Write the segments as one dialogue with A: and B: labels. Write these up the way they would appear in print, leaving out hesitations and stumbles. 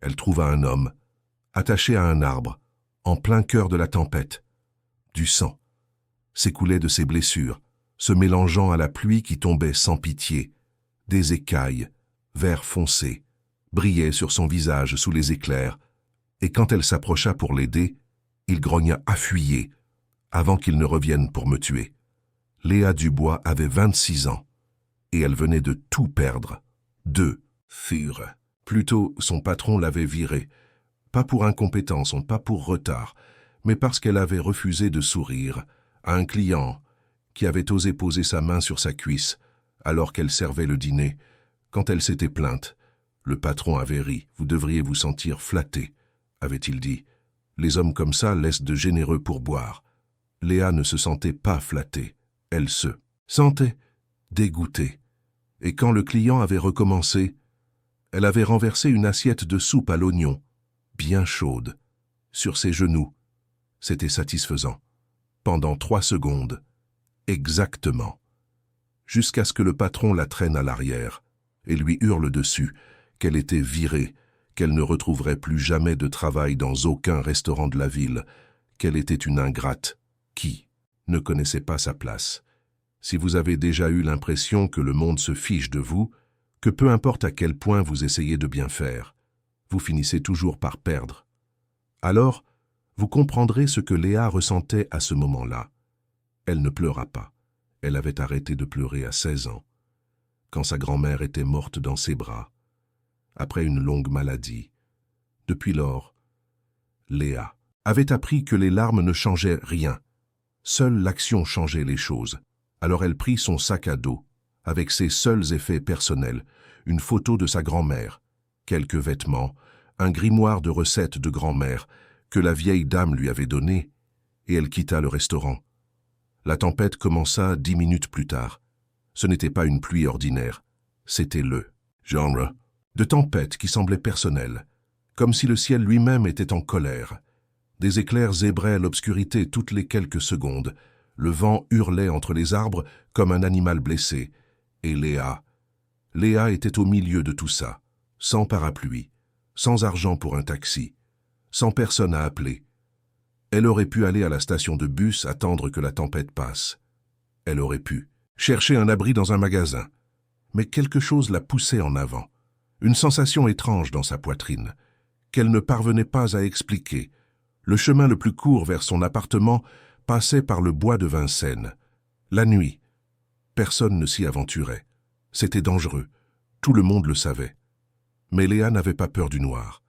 A: Elle trouva un homme, attaché à un arbre, en plein cœur de la tempête. Du sang s'écoulait de ses blessures, se mélangeant à la pluie qui tombait sans pitié. Des écailles, vert foncé, brillaient sur son visage sous les éclairs, et quand elle s'approcha pour l'aider, il grogna « Affuyez !» avant qu'il ne revienne pour me tuer. Léa Dubois avait 26 ans, et elle venait de tout perdre. 2 furent. Plutôt, son patron l'avait virée, pas pour incompétence, pas pour retard, mais parce qu'elle avait refusé de sourire à un client qui avait osé poser sa main sur sa cuisse alors qu'elle servait le dîner. Quand elle s'était plainte, le patron avait ri. « Vous devriez vous sentir flatté », avait-il dit. « Les hommes comme ça laissent de généreux pourboires. » Léa ne se sentait pas flattée. Elle se sentait dégoûtée. Et quand le client avait recommencé, elle avait renversé une assiette de soupe à l'oignon, bien chaude, sur ses genoux. C'était satisfaisant. Pendant 3 secondes, exactement, jusqu'à ce que le patron la traîne à l'arrière et lui hurle dessus qu'elle était virée, qu'elle ne retrouverait plus jamais de travail dans aucun restaurant de la ville, qu'elle était une ingrate qui ne connaissait pas sa place. Si vous avez déjà eu l'impression que le monde se fiche de vous, que peu importe à quel point vous essayez de bien faire, vous finissez toujours par perdre. Alors, vous comprendrez ce que Léa ressentait à ce moment-là. Elle ne pleura pas. Elle avait arrêté de pleurer à 16 ans, quand sa grand-mère était morte dans ses bras, après une longue maladie. Depuis lors, Léa avait appris que les larmes ne changeaient rien. Seule l'action changeait les choses. Alors elle prit son sac à dos, avec ses seuls effets personnels, une photo de sa grand-mère, quelques vêtements, un grimoire de recettes de grand-mère que la vieille dame lui avait donné, et elle quitta le restaurant. La tempête commença 10 minutes plus tard. Ce n'était pas une pluie ordinaire, c'était le genre de tempête qui semblait personnel, comme si le ciel lui-même était en colère. Des éclairs zébraient l'obscurité toutes les quelques secondes. Le vent hurlait entre les arbres comme un animal blessé. Et Léa était au milieu de tout ça, sans parapluie, sans argent pour un taxi, sans personne à appeler. Elle aurait pu aller à la station de bus attendre que la tempête passe. Elle aurait pu chercher un abri dans un magasin. Mais quelque chose la poussait en avant, une sensation étrange dans sa poitrine, qu'elle ne parvenait pas à expliquer. Le chemin le plus court vers son appartement passait par le bois de Vincennes. La nuit, personne ne s'y aventurait. C'était dangereux. Tout le monde le savait. Mais Léa n'avait pas peur du noir.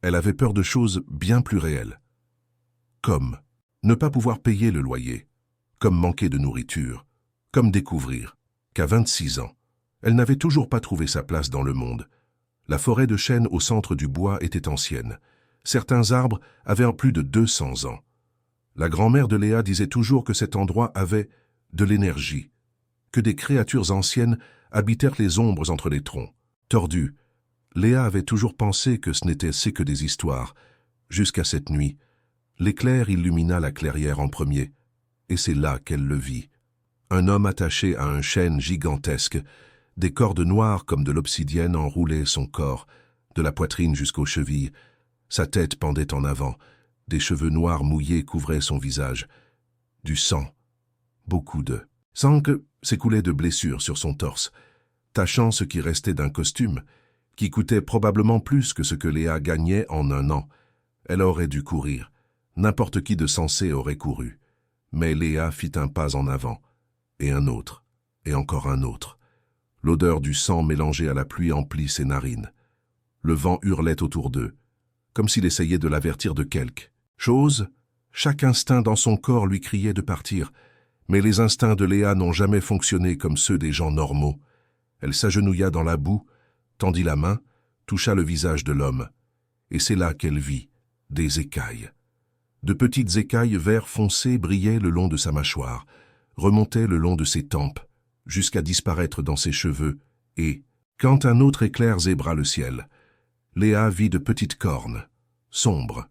A: Elle avait peur de choses bien plus réelles. Comme ne pas pouvoir payer le loyer, comme manquer de nourriture, comme découvrir qu'à 26 ans, elle n'avait toujours pas trouvé sa place dans le monde. La forêt de chênes au centre du bois était ancienne. Certains arbres avaient plus de 200 ans. La grand-mère de Léa disait toujours que cet endroit avait de l'énergie, que des créatures anciennes habitèrent les ombres entre les troncs. Tordue, Léa avait toujours pensé que ce n'était que des histoires, jusqu'à cette nuit. L'éclair illumina la clairière en premier, et c'est là qu'elle le vit. Un homme attaché à un chêne gigantesque, des cordes noires comme de l'obsidienne enroulaient son corps, de la poitrine jusqu'aux chevilles. Sa tête pendait en avant, des cheveux noirs mouillés couvraient son visage. Du sang, beaucoup de sang s'écoulait de blessures sur son torse, tachant ce qui restait d'un costume, qui coûtait probablement plus que ce que Léa gagnait en 1 an. Elle aurait dû courir. N'importe qui de sensé aurait couru. Mais Léa fit un pas en avant, et un autre, et encore un autre. L'odeur du sang mélangé à la pluie emplit ses narines. Le vent hurlait autour d'eux, comme s'il essayait de l'avertir de quelque chose. Chaque instinct dans son corps lui criait de partir, mais les instincts de Léa n'ont jamais fonctionné comme ceux des gens normaux. Elle s'agenouilla dans la boue, tendit la main, toucha le visage de l'homme, et c'est là qu'elle vit des écailles. De petites écailles vert foncé brillaient le long de sa mâchoire, remontaient le long de ses tempes, jusqu'à disparaître dans ses cheveux, et, quand un autre éclair zébra le ciel, Léa vit de petites cornes, sombres,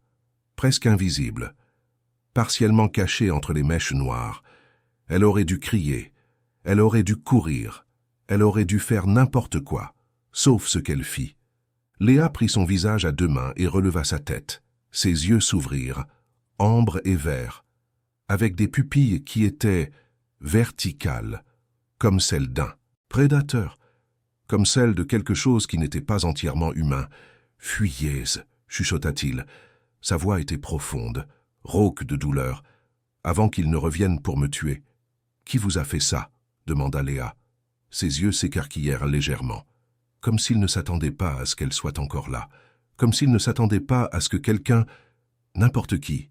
A: presque invisibles, partiellement cachées entre les mèches noires. Elle aurait dû crier, elle aurait dû courir, elle aurait dû faire n'importe quoi, sauf ce qu'elle fit. Léa prit son visage à deux mains et releva sa tête. Ses yeux s'ouvrirent, ambre et vert, avec des pupilles qui étaient verticales, comme celles d'un prédateur, comme celles de quelque chose qui n'était pas entièrement humain. « Fuyez !» chuchota-t-il. Sa voix était profonde, rauque de douleur, avant qu'il ne revienne pour me tuer. « Qui vous a fait ça ?» demanda Léa. Ses yeux s'écarquillèrent légèrement, comme s'il ne s'attendait pas à ce qu'elle soit encore là, comme s'il ne s'attendait pas à ce que quelqu'un, n'importe qui,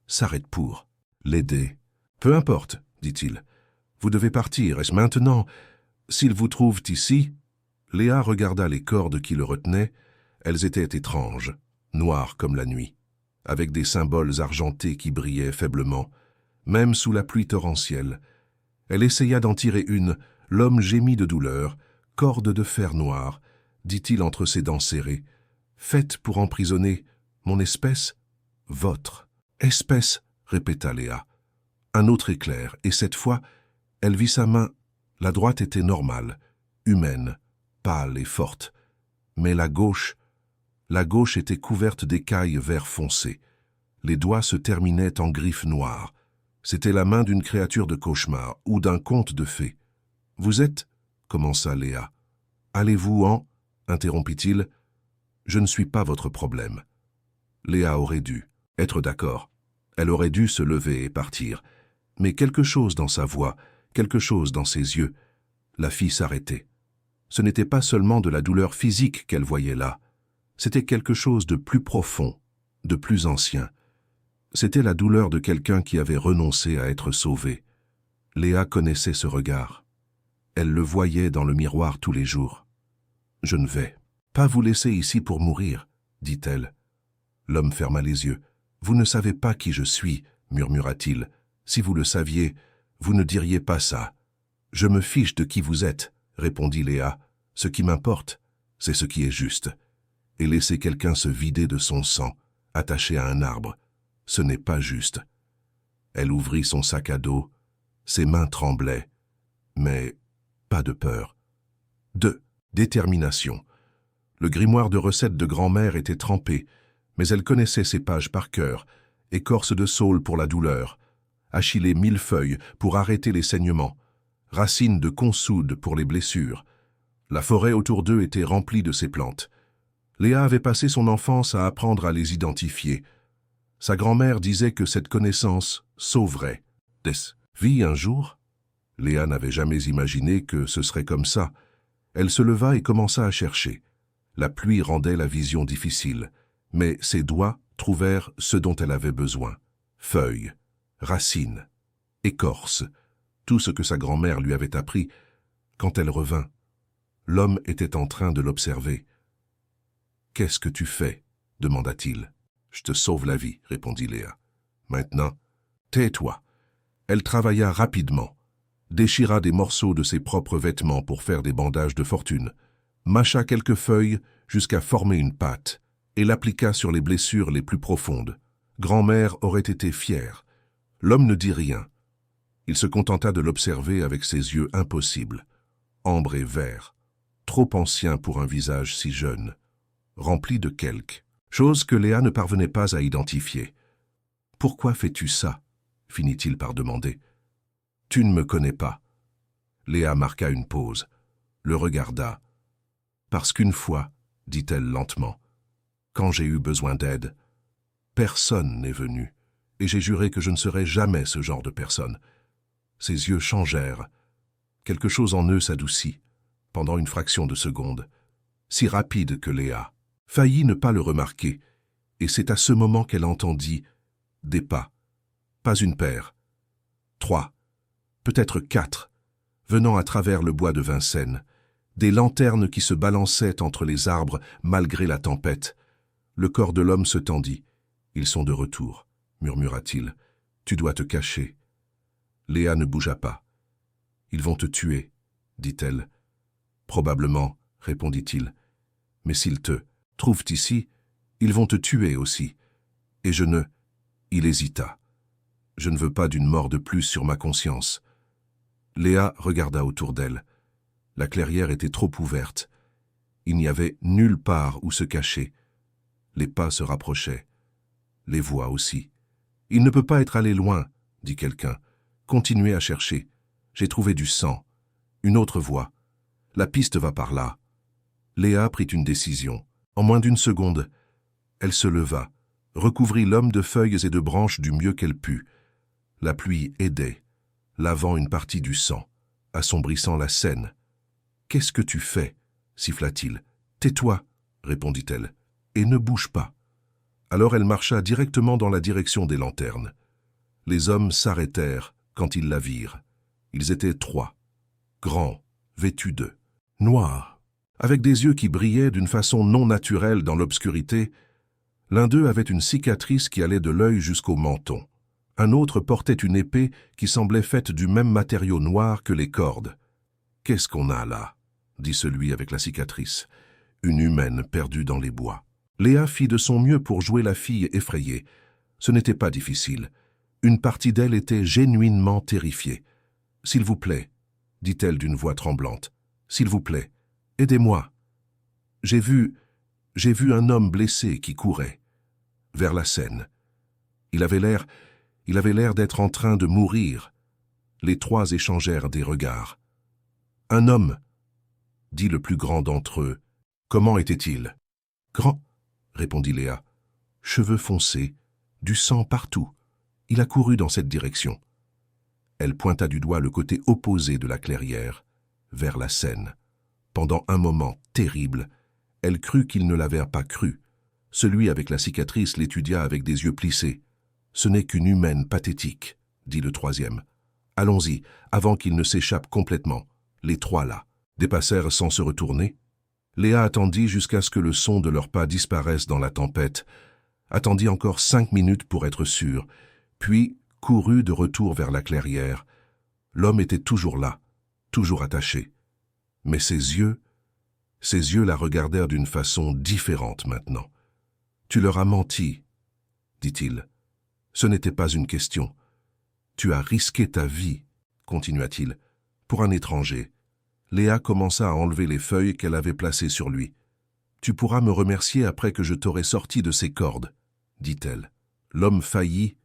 A: s'arrête pour l'aider. « Peu importe, dit-il. Vous devez partir, est-ce maintenant? S'ils vous trouvent ici... » Léa regarda les cordes qui le retenaient. Elles étaient étranges, noires comme la nuit, avec des symboles argentés qui brillaient faiblement, même sous la pluie torrentielle. Elle essaya d'en tirer une. L'homme gémit de douleur. « Corde de fer noir, dit-il entre ses dents serrées. Faite pour emprisonner mon espèce? Votre espèce, répéta Léa. Un autre éclair, et cette fois, elle vit sa main. La droite était normale, humaine, pâle et forte. Mais la gauche était couverte d'écailles vert foncé. Les doigts se terminaient en griffes noires. C'était la main d'une créature de cauchemar ou d'un conte de fées. « Vous êtes... » commença Léa. « Allez-vous en... » interrompit-il. « Je ne suis pas votre problème. » Léa aurait dû être d'accord. Elle aurait dû se lever et partir. Mais quelque chose dans sa voix, quelque chose dans ses yeux, la fit s'arrêter. Ce n'était pas seulement de la douleur physique qu'elle voyait là. C'était quelque chose de plus profond, de plus ancien. C'était la douleur de quelqu'un qui avait renoncé à être sauvé. Léa connaissait ce regard. Elle le voyait dans le miroir tous les jours. « Je ne vais pas vous laisser ici pour mourir, » dit-elle. L'homme ferma les yeux. « Vous ne savez pas qui je suis, » murmura-t-il. « Si vous le saviez, vous ne diriez pas ça. »« Je me fiche de qui vous êtes, » répondit Léa. « Ce qui m'importe, c'est ce qui est juste. Et laisser quelqu'un se vider de son sang, attaché à un arbre, ce n'est pas juste. » Elle ouvrit son sac à dos. Ses mains tremblaient, mais pas de peur. De détermination. Le grimoire de recettes de grand-mère était trempé, mais elle connaissait ses pages par cœur. Écorce de saule pour la douleur, achillée millefeuille pour arrêter les saignements, racines de consoude pour les blessures. La forêt autour d'eux était remplie de ces plantes. Léa avait passé son enfance à apprendre à les identifier. Sa grand-mère disait que cette connaissance sauverait des vies un jour. Léa n'avait jamais imaginé que ce serait comme ça. Elle se leva et commença à chercher. La pluie rendait la vision difficile, mais ses doigts trouvèrent ce dont elle avait besoin. Feuilles, racines, écorces, tout ce que sa grand-mère lui avait appris. Quand elle revint, l'homme était en train de l'observer. « Qu'est-ce que tu fais ?» demanda-t-il. « Je te sauve la vie, » répondit Léa. « Maintenant, tais-toi. » Elle travailla rapidement, déchira des morceaux de ses propres vêtements pour faire des bandages de fortune, mâcha quelques feuilles jusqu'à former une pâte et l'appliqua sur les blessures les plus profondes. Grand-mère aurait été fière. L'homme ne dit rien. Il se contenta de l'observer avec ses yeux impossibles, ambre et vert, trop anciens pour un visage si jeune, rempli de quelque chose que Léa ne parvenait pas à identifier. « Pourquoi fais-tu ça ?» finit-il par demander. « Tu ne me connais pas. » Léa marqua une pause, le regarda. « Parce qu'une fois, dit-elle lentement, quand j'ai eu besoin d'aide, personne n'est venu, et j'ai juré que je ne serais jamais ce genre de personne. » Ses yeux changèrent. Quelque chose en eux s'adoucit, pendant une fraction de seconde, si rapide que Léa faillit ne pas le remarquer, et c'est à ce moment qu'elle entendit des pas, pas une paire, 3, peut-être 4, venant à travers le bois de Vincennes, des lanternes qui se balançaient entre les arbres malgré la tempête. Le corps de l'homme se tendit. « Ils sont de retour, » murmura-t-il. « Tu dois te cacher. » Léa ne bougea pas. « Ils vont te tuer, » dit-elle. « Probablement, » répondit-il. « Mais s'ils te trouvent ici, ils vont te tuer aussi. Et je ne... » Il hésita. « Je ne veux pas d'une mort de plus sur ma conscience. » Léa regarda autour d'elle. La clairière était trop ouverte. Il n'y avait nulle part où se cacher. Les pas se rapprochaient. Les voix aussi. « Il ne peut pas être allé loin, » dit quelqu'un. « Continuez à chercher. J'ai trouvé du sang. » Une autre voix. « La piste va par là. » Léa prit une décision. En moins d'une seconde, elle se leva, recouvrit l'homme de feuilles et de branches du mieux qu'elle put. La pluie aidait, lavant une partie du sang, assombrissant la scène. « Qu'est-ce que tu fais » siffla-t-il. « Tais-toi, » répondit-elle, « et ne bouge pas. » Alors elle marcha directement dans la direction des lanternes. Les hommes s'arrêtèrent quand ils la virent. Ils étaient 3, grands, vêtus d'eux, noirs, avec des yeux qui brillaient d'une façon non naturelle dans l'obscurité. L'un d'eux avait une cicatrice qui allait de l'œil jusqu'au menton. Un autre portait une épée qui semblait faite du même matériau noir que les cordes. « Qu'est-ce qu'on a là ?» dit celui avec la cicatrice. « Une humaine perdue dans les bois. » Léa fit de son mieux pour jouer la fille effrayée. Ce n'était pas difficile. Une partie d'elle était genuinement terrifiée. « S'il vous plaît, » dit-elle d'une voix tremblante. « S'il vous plaît, aidez-moi. J'ai vu un homme blessé qui courait vers la Seine. Il avait l'air d'être en train de mourir. » Les 3 échangèrent des regards. « Un homme, » dit le plus grand d'entre eux. « Comment était-il ?»« Grand, » répondit Léa. « Cheveux foncés, du sang partout. Il a couru dans cette direction. » Elle pointa du doigt le côté opposé de la clairière, vers la Seine. Pendant un moment terrible, elle crut qu'il ne l'avait pas cru. Celui avec la cicatrice l'étudia avec des yeux plissés. « Ce n'est qu'une humaine pathétique, » dit le 3e. « Allons-y, avant qu'il ne s'échappe complètement. » Les 3 là dépassèrent sans se retourner. Léa attendit jusqu'à ce que le son de leurs pas disparaisse dans la tempête, attendit encore 5 minutes pour être sûre, puis courut de retour vers la clairière. L'homme était toujours là, toujours attaché. Mais ses yeux la regardèrent d'une façon différente maintenant. « Tu leur as menti, » dit-il. « Ce n'était pas une question. Tu as risqué ta vie, » continua-t-il, « pour un étranger. » Léa commença à enlever les feuilles qu'elle avait placées sur lui. « Tu pourras me remercier après que je t'aurai sorti de ces cordes, » dit-elle. L'homme faillit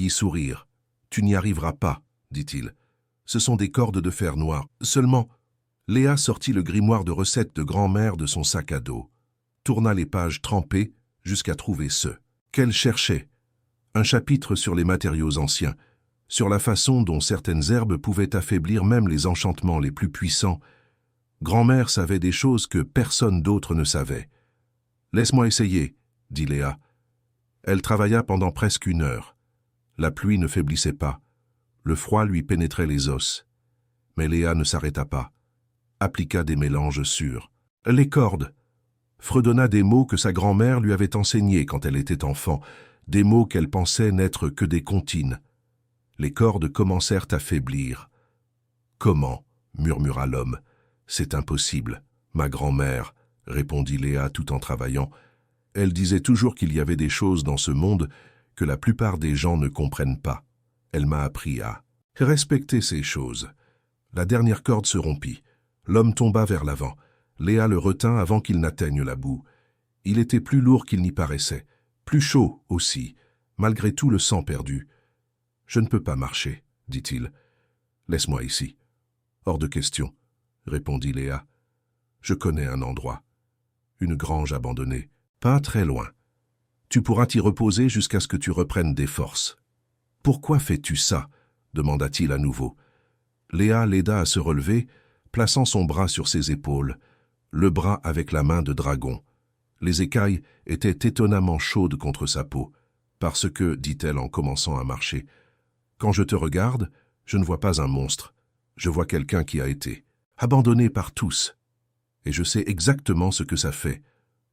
A: sourire. « Tu n'y arriveras pas, » dit-il. « Ce sont des cordes de fer noir. Seulement... » Léa sortit le grimoire de recettes de grand-mère de son sac à dos, tourna les pages trempées jusqu'à trouver ce qu'elle cherchait. Un chapitre sur les matériaux anciens, sur la façon dont certaines herbes pouvaient affaiblir même les enchantements les plus puissants. Grand-mère savait des choses que personne d'autre ne savait. « Laisse-moi essayer, » dit Léa. Elle travailla pendant presque 1 heure. La pluie ne faiblissait pas. Le froid lui pénétrait les os. Mais Léa ne s'arrêta pas. Appliqua des mélanges sûrs. Les cordes. Fredonna des mots que sa grand-mère lui avait enseignés quand elle était enfant, des mots qu'elle pensait n'être que des comptines. Les cordes commencèrent à faiblir. « Comment ?» murmura l'homme. « C'est impossible. Ma grand-mère, » répondit Léa tout en travaillant. Elle disait toujours qu'il y avait des choses dans ce monde que la plupart des gens ne comprennent pas. Elle m'a appris à respecter ces choses. La dernière corde se rompit. L'homme tomba vers l'avant. Léa le retint avant qu'il n'atteigne la boue. Il était plus lourd qu'il n'y paraissait, plus chaud aussi, malgré tout le sang perdu. « Je ne peux pas marcher, » dit-il. « Laisse-moi ici. »« Hors de question, » répondit Léa. « Je connais un endroit. Une grange abandonnée, pas très loin. Tu pourras t'y reposer jusqu'à ce que tu reprennes des forces. »« Pourquoi fais-tu ça ?» demanda-t-il à nouveau. Léa l'aida à se relever, plaçant son bras sur ses épaules, le bras avec la main de dragon. Les écailles étaient étonnamment chaudes contre sa peau, parce que, dit-elle en commençant à marcher, « Quand je te regarde, je ne vois pas un monstre, je vois quelqu'un qui a été abandonné par tous. Et je sais exactement ce que ça fait. »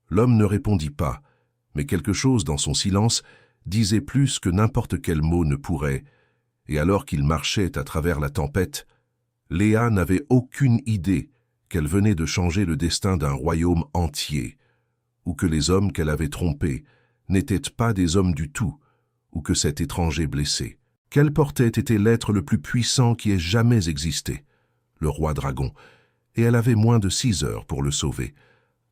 A: L'homme ne répondit pas, mais quelque chose dans son silence disait plus que n'importe quel mot ne pourrait, et alors qu'il marchait à travers la tempête, Léa n'avait aucune idée qu'elle venait de changer le destin d'un royaume entier, ou que les hommes qu'elle avait trompés n'étaient pas des hommes du tout, ou que cet étranger blessé qu'elle portait était l'être le plus puissant qui ait jamais existé, le roi dragon, et elle avait moins de 6 heures pour le sauver.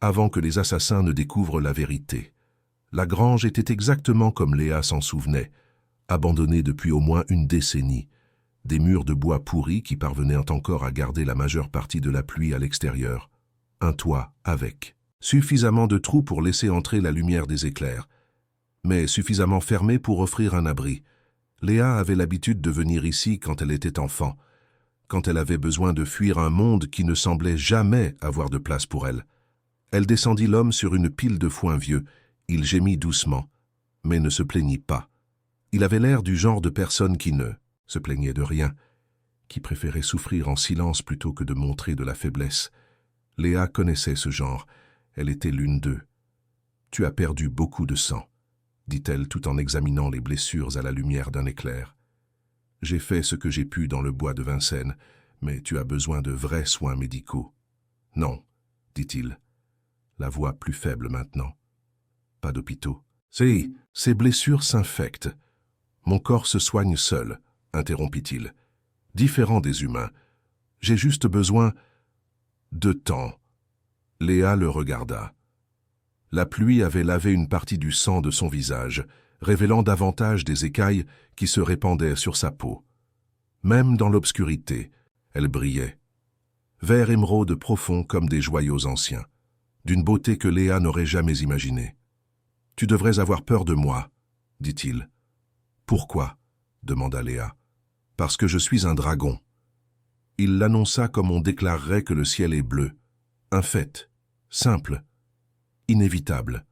A: avant que les assassins ne découvrent la vérité. La grange était exactement comme Léa s'en souvenait, abandonnée depuis au moins une décennie. Des murs de bois pourris qui parvenaient encore à garder la majeure partie de la pluie à l'extérieur. Un toit avec suffisamment de trous pour laisser entrer la lumière des éclairs, mais suffisamment fermé pour offrir un abri. Léa avait l'habitude de venir ici quand elle était enfant, quand elle avait besoin de fuir un monde qui ne semblait jamais avoir de place pour elle. Elle descendit l'homme sur une pile de foin vieux. Il gémit doucement, mais ne se plaignit pas. Il avait l'air du genre de personne qui ne se plaignait de rien, qui préférait souffrir en silence plutôt que de montrer de la faiblesse. Léa connaissait ce genre, elle était l'une d'eux. « Tu as perdu beaucoup de sang », dit-elle tout en examinant les blessures à la lumière d'un éclair. « J'ai fait ce que j'ai pu dans le bois de Vincennes, mais tu as besoin de vrais soins médicaux. »« Non, » dit-il, la voix plus faible maintenant. « Pas d'hôpitaux. »« Si, ces blessures s'infectent. Mon corps se soigne seul, » interrompit-il. « Différent des humains. J'ai juste besoin de temps. » Léa le regarda. La pluie avait lavé une partie du sang de son visage, révélant davantage des écailles qui se répandaient sur sa peau. Même dans l'obscurité, elle brillait. Vert émeraude profond comme des joyaux anciens, d'une beauté que Léa n'aurait jamais imaginée. « Tu devrais avoir peur de moi, » dit-il. « Pourquoi » demanda Léa. « Parce que je suis un dragon. » Il l'annonça comme on déclarerait que le ciel est bleu. Un fait, simple, inévitable.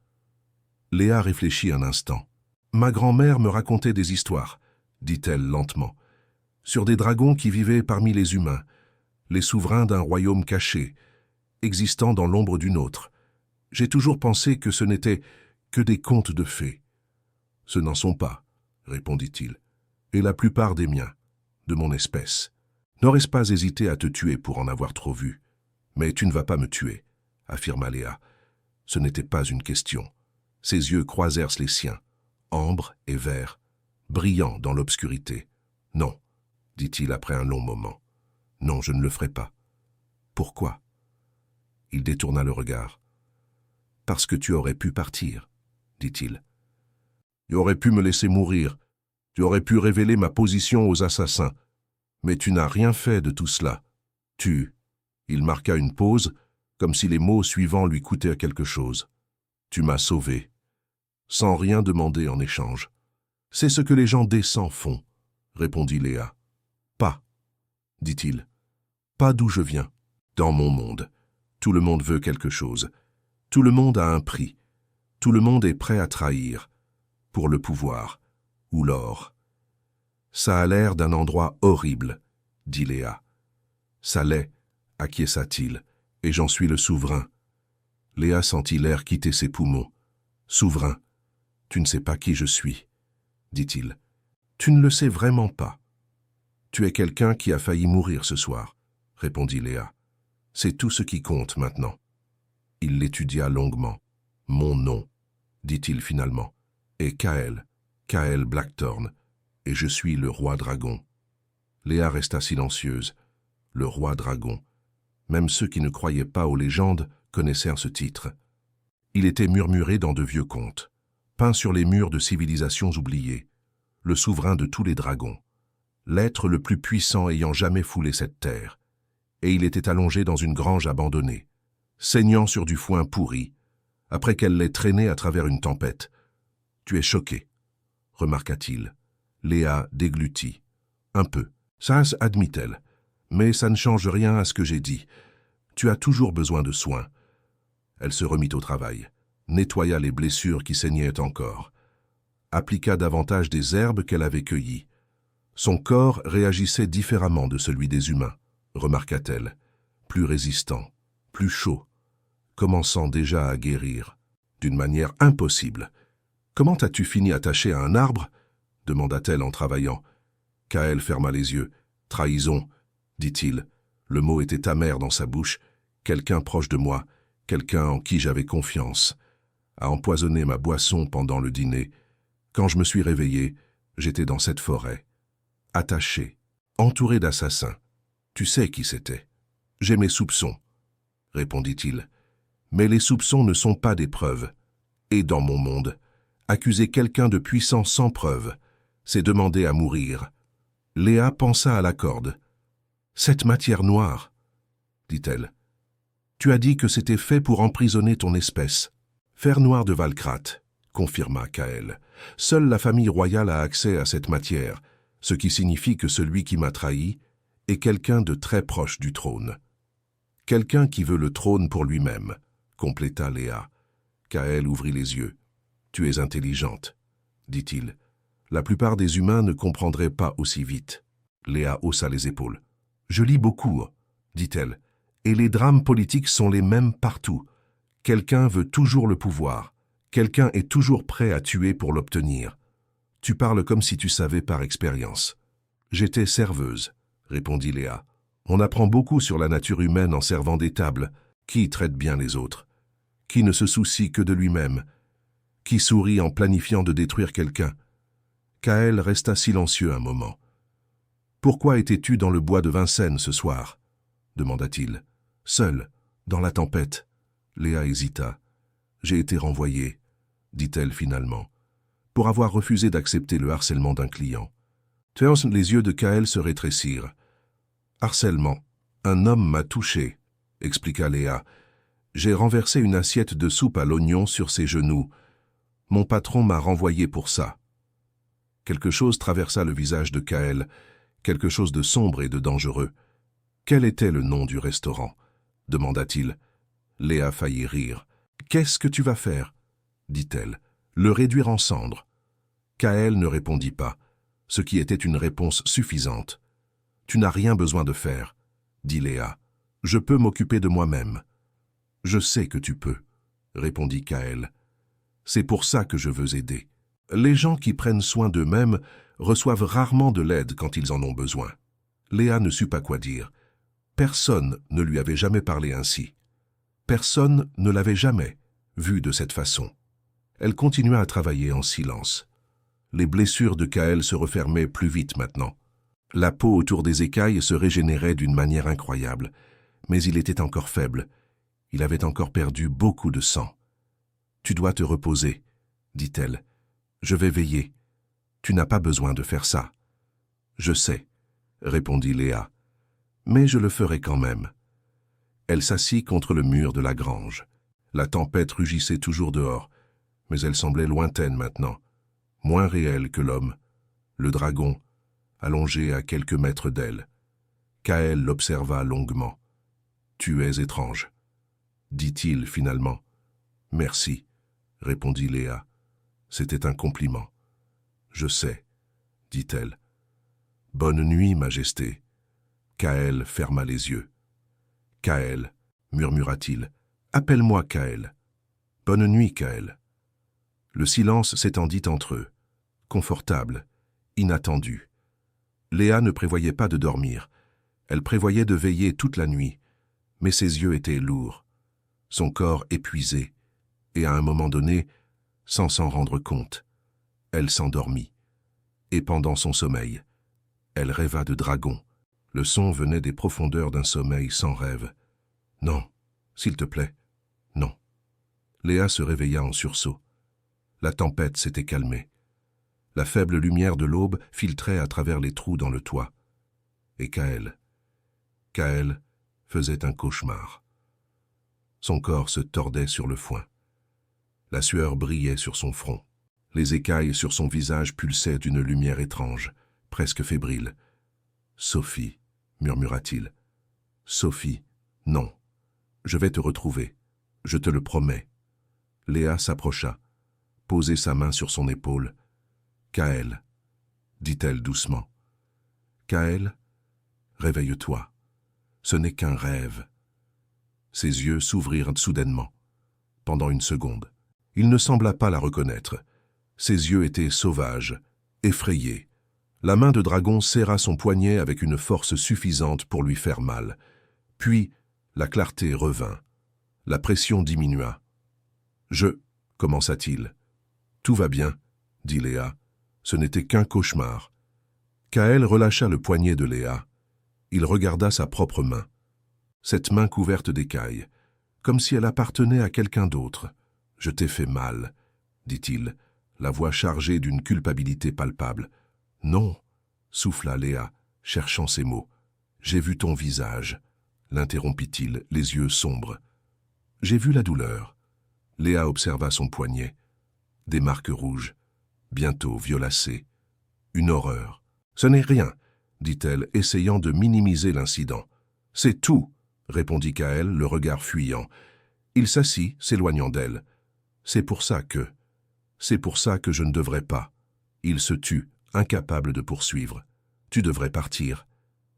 A: Léa réfléchit un instant. « Ma grand-mère me racontait des histoires, » dit-elle lentement, « sur des dragons qui vivaient parmi les humains, les souverains d'un royaume caché, existant dans l'ombre d'une autre. J'ai toujours pensé que ce n'étaient que des contes de fées. »« Ce n'en sont pas, » répondit-il, « et la plupart des miens, de mon espèce. N'aurais-je pas hésité à te tuer pour en avoir trop vu? Mais tu ne vas pas me tuer, » affirma Léa. Ce n'était pas une question. Ses yeux croisèrent les siens, ambre et vert, brillants dans l'obscurité. « Non, » dit-il après un long moment. « Non, je ne le ferai pas. »« Pourquoi ?» Il détourna le regard. « Parce que tu aurais pu partir, » dit-il. « Tu aurais pu me laisser mourir. Tu aurais pu révéler ma position aux assassins. Mais tu n'as rien fait de tout cela. Tu... » Il marqua une pause, comme si les mots suivants lui coûtaient quelque chose. « Tu m'as sauvé. » Sans rien demander en échange. « C'est ce que les gens décents font, » répondit Léa. « Pas, » dit-il. « Pas d'où je viens. Dans mon monde. Tout le monde veut quelque chose. Tout le monde a un prix. Tout le monde est prêt à trahir. Pour le pouvoir. Ou l'or. »« Ça a l'air d'un endroit horrible, » dit Léa. « Ça l'est, » acquiesça-t-il, « et j'en suis le souverain. » Léa sentit l'air quitter ses poumons. « Souverain, tu ne sais pas qui je suis, » dit-il. « Tu ne le sais vraiment pas. »« Tu es quelqu'un qui a failli mourir ce soir, » répondit Léa. « C'est tout ce qui compte maintenant. » Il l'étudia longuement. « Mon nom, » dit-il finalement, « est Kael, Kael Blackthorn, et je suis le roi dragon. » Léa resta silencieuse. Le roi dragon. Même ceux qui ne croyaient pas aux légendes connaissaient ce titre. Il était murmuré dans de vieux contes, peint sur les murs de civilisations oubliées, le souverain de tous les dragons, l'être le plus puissant ayant jamais foulé cette terre, et il était allongé dans une grange abandonnée, saignant sur du foin pourri, après qu'elle l'ait traîné à travers une tempête. « Tu es choqué, » remarqua-t-il. Léa déglutit. « Un peu, ça admit-elle. Mais ça ne change rien à ce que j'ai dit. Tu as toujours besoin de soins. » Elle se remit au travail, nettoya les blessures qui saignaient encore, appliqua davantage des herbes qu'elle avait cueillies. Son corps réagissait différemment de celui des humains, remarqua-t-elle, plus résistant, plus chaud, commençant déjà à guérir, d'une manière impossible. « Comment as-tu fini attaché à un arbre ?» demanda-t-elle en travaillant. Kael ferma les yeux. « Trahison, » dit-il. Le mot était amer dans sa bouche. Quelqu'un proche de moi, quelqu'un en qui j'avais confiance, a empoisonné ma boisson pendant le dîner. Quand je me suis réveillé, j'étais dans cette forêt, attaché, entouré d'assassins. Tu sais qui c'était. J'ai mes soupçons, répondit-il. Mais les soupçons ne sont pas des preuves. Et dans mon monde, accuser quelqu'un de puissant sans preuve, c'est demander à mourir. Léa pensa à la corde. « Cette matière noire, dit-elle. Tu as dit que c'était fait pour emprisonner ton espèce. Fer noir de Valcrate, confirma Kael. Seule la famille royale a accès à cette matière, ce qui signifie que celui qui m'a trahi est quelqu'un de très proche du trône. Quelqu'un qui veut le trône pour lui-même, compléta Léa. Kael ouvrit les yeux. Tu es intelligente, dit-il. La plupart des humains ne comprendraient pas aussi vite. Léa haussa les épaules. Je lis beaucoup, dit-elle, et les drames politiques sont les mêmes partout. Quelqu'un veut toujours le pouvoir. Quelqu'un est toujours prêt à tuer pour l'obtenir. Tu parles comme si tu savais par expérience. J'étais serveuse, répondit Léa. On apprend beaucoup sur la nature humaine en servant des tables. Qui traite bien les autres? Qui ne se soucie que de lui-même? Qui sourit en planifiant de détruire quelqu'un? Kael resta silencieux un moment. « Pourquoi étais-tu dans le bois de Vincennes ce soir » demanda-t-il. « Seul, dans la tempête. » Léa hésita. « J'ai été renvoyée, » dit-elle finalement, pour avoir refusé d'accepter le harcèlement d'un client. Les yeux de Kael se rétrécirent. « Harcèlement. Un homme m'a touché, » expliqua Léa. « J'ai renversé une assiette de soupe à l'oignon sur ses genoux. Mon patron m'a renvoyé pour ça. » Quelque chose traversa le visage de Kael, quelque chose de sombre et de dangereux. « Quel était le nom du restaurant » demanda-t-il. Léa faillit rire. « Qu'est-ce que tu vas faire » dit-elle. « Le réduire en cendres. » Kael ne répondit pas, ce qui était une réponse suffisante. « Tu n'as rien besoin de faire, » dit Léa. « Je peux m'occuper de moi-même. »« Je sais que tu peux, » répondit Kael. « C'est pour ça que je veux aider. Les gens qui prennent soin d'eux-mêmes reçoivent rarement de l'aide quand ils en ont besoin. » Léa ne sut pas quoi dire. Personne ne lui avait jamais parlé ainsi. Personne ne l'avait jamais vue de cette façon. Elle continua à travailler en silence. Les blessures de Kael se refermaient plus vite maintenant. La peau autour des écailles se régénérait d'une manière incroyable, mais il était encore faible. Il avait encore perdu beaucoup de sang. « Tu dois te reposer, » dit-elle. « Je vais veiller. Tu n'as pas besoin de faire ça. »« Je sais, » répondit Léa. « Mais je le ferai quand même. » Elle s'assit contre le mur de la grange. La tempête rugissait toujours dehors, mais elle semblait lointaine maintenant, moins réelle que l'homme, le dragon, allongé à quelques mètres d'elle. Kael l'observa longuement. « Tu es étrange, » dit-il finalement. « Merci, » répondit Léa. C'était un compliment. « Je sais, » dit-elle. « Bonne nuit, Majesté. » Kael ferma les yeux. « Kael, » murmura-t-il. « Appelle-moi Kael. »« Bonne nuit, Kael. » Le silence s'étendit entre eux, confortable, inattendu. Léa ne prévoyait pas de dormir. Elle prévoyait de veiller toute la nuit, mais ses yeux étaient lourds, son corps épuisé, et à un moment donné, sans s'en rendre compte, elle s'endormit. Et pendant son sommeil, elle rêva de dragons. Le son venait des profondeurs d'un sommeil sans rêve. « Non, s'il te plaît, non. » Léa se réveilla en sursaut. La tempête s'était calmée. La faible lumière de l'aube filtrait à travers les trous dans le toit. Et Kael faisait un cauchemar. Son corps se tordait sur le foin. La sueur brillait sur son front. Les écailles sur son visage pulsaient d'une lumière étrange, presque fébrile. « Sophie, » murmura-t-il. « Sophie, non. Je vais te retrouver. Je te le promets. » Léa s'approcha, posait sa main sur son épaule. « Kael, » dit-elle doucement. « Kael, réveille-toi. Ce n'est qu'un rêve. » Ses yeux s'ouvrirent soudainement. Pendant une seconde, il ne sembla pas la reconnaître. Ses yeux étaient sauvages, effrayés. La main de dragon serra son poignet avec une force suffisante pour lui faire mal. Puis, la clarté revint. La pression diminua. « Je... » commença-t-il. « Tout va bien, » dit Léa. « Ce n'était qu'un cauchemar. » Kael relâcha le poignet de Léa. Il regarda sa propre main. Cette main couverte d'écailles, comme si elle appartenait à quelqu'un d'autre. « Je t'ai fait mal, » dit-il, la voix chargée d'une culpabilité palpable. « Non, » souffla Léa, cherchant ses mots. « J'ai vu ton visage, » l'interrompit-il, les yeux sombres. « J'ai vu la douleur. » Léa observa son poignet. Des marques rouges, bientôt violacées. Une horreur. « Ce n'est rien, » dit-elle, essayant de minimiser l'incident. « C'est tout, » répondit Kaël, le regard fuyant. Il s'assit, s'éloignant d'elle. « C'est pour ça que je ne devrais pas. » Il se tut, incapable de poursuivre. « Tu devrais partir. »«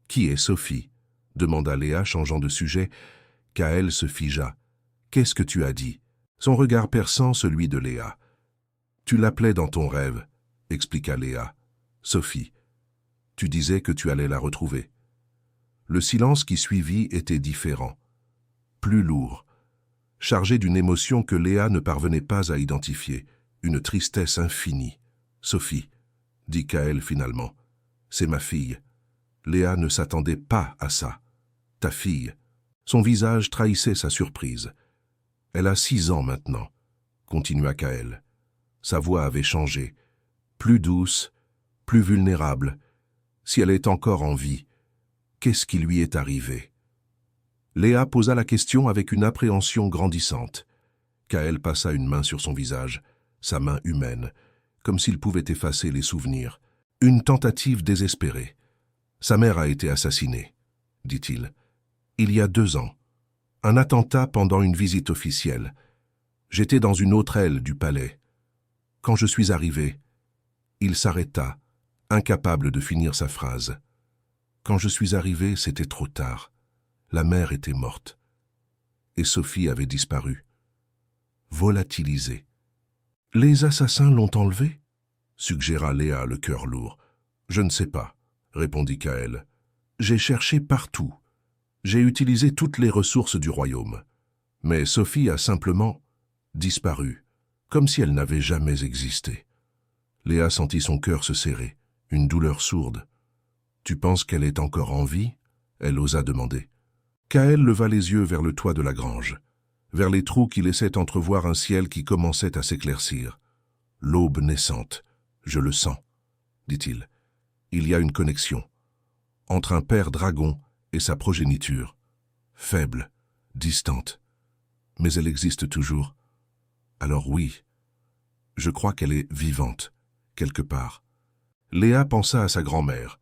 A: Qui est Sophie ?» demanda Léa, changeant de sujet. Kaël se figea. « Qu'est-ce que tu as dit ?» Son regard perçant celui de Léa. « Tu l'appelais dans ton rêve, » expliqua Léa. « Sophie. Tu disais que tu allais la retrouver. » Le silence qui suivit était différent, plus lourd, chargé d'une émotion que Léa ne parvenait pas à identifier, une tristesse infinie. « Sophie, » dit Kaël finalement, « c'est ma fille. » Léa ne s'attendait pas à ça. « Ta fille. » Son visage trahissait sa surprise. « Elle a 6 ans maintenant, » continua Kaël. Sa voix avait changé, plus douce, plus vulnérable. Si elle est encore en vie, qu'est-ce qui lui est arrivé? Léa posa la question avec une appréhension grandissante. Kaël passa une main sur son visage, sa main humaine, comme s'il pouvait effacer les souvenirs. Une tentative désespérée. Sa mère a été assassinée, dit-il. Il y a 2 ans. Un attentat pendant une visite officielle. J'étais dans une autre aile du palais. Quand je suis arrivé, il s'arrêta, incapable de finir sa phrase. Quand je suis arrivé, c'était trop tard. La mère était morte. Et Sophie avait disparu. Volatilisée. « Les assassins l'ont enlevée ?» suggéra Léa, le cœur lourd. « Je ne sais pas, » répondit Kaël. « J'ai cherché partout. J'ai utilisé toutes les ressources du royaume. Mais Sophie a simplement disparu, comme si elle n'avait jamais existé. » Léa sentit son cœur se serrer, une douleur sourde. « Tu penses qu'elle est encore en vie ?» elle osa demander. Kaël leva les yeux vers le toit de la grange, vers les trous qui laissaient entrevoir un ciel qui commençait à s'éclaircir. « L'aube naissante, je le sens, » dit-il. « Il y a une connexion entre un père dragon et sa progéniture, faible, distante. Mais elle existe toujours. Alors oui, je crois qu'elle est vivante, quelque part. » Léa pensa à sa grand-mère,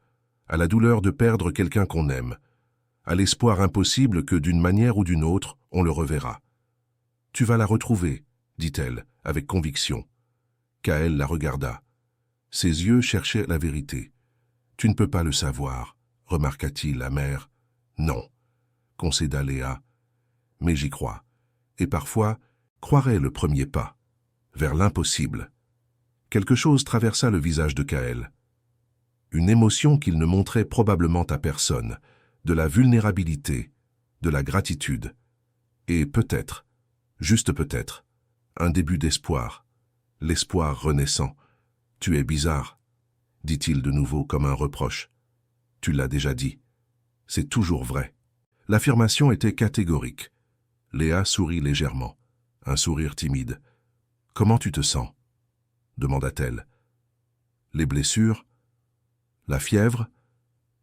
A: à la douleur de perdre quelqu'un qu'on aime, à l'espoir impossible que, d'une manière ou d'une autre, on le reverra. « Tu vas la retrouver, » dit-elle, avec conviction. Kaël la regarda. Ses yeux cherchaient la vérité. « Tu ne peux pas le savoir, » remarqua-t-il amer. « Non, » concéda Léa, « mais j'y crois. Et parfois, croirais le premier pas, vers l'impossible. » Quelque chose traversa le visage de Kaël. Une émotion qu'il ne montrait probablement à personne, de la vulnérabilité, de la gratitude, et peut-être, juste peut-être, un début d'espoir, l'espoir renaissant. « Tu es bizarre, » dit-il de nouveau comme un reproche. « Tu l'as déjà dit. C'est toujours vrai. » L'affirmation était catégorique. Léa sourit légèrement, un sourire timide. « Comment tu te sens ?» demanda-t-elle. « Les blessures? La fièvre? »«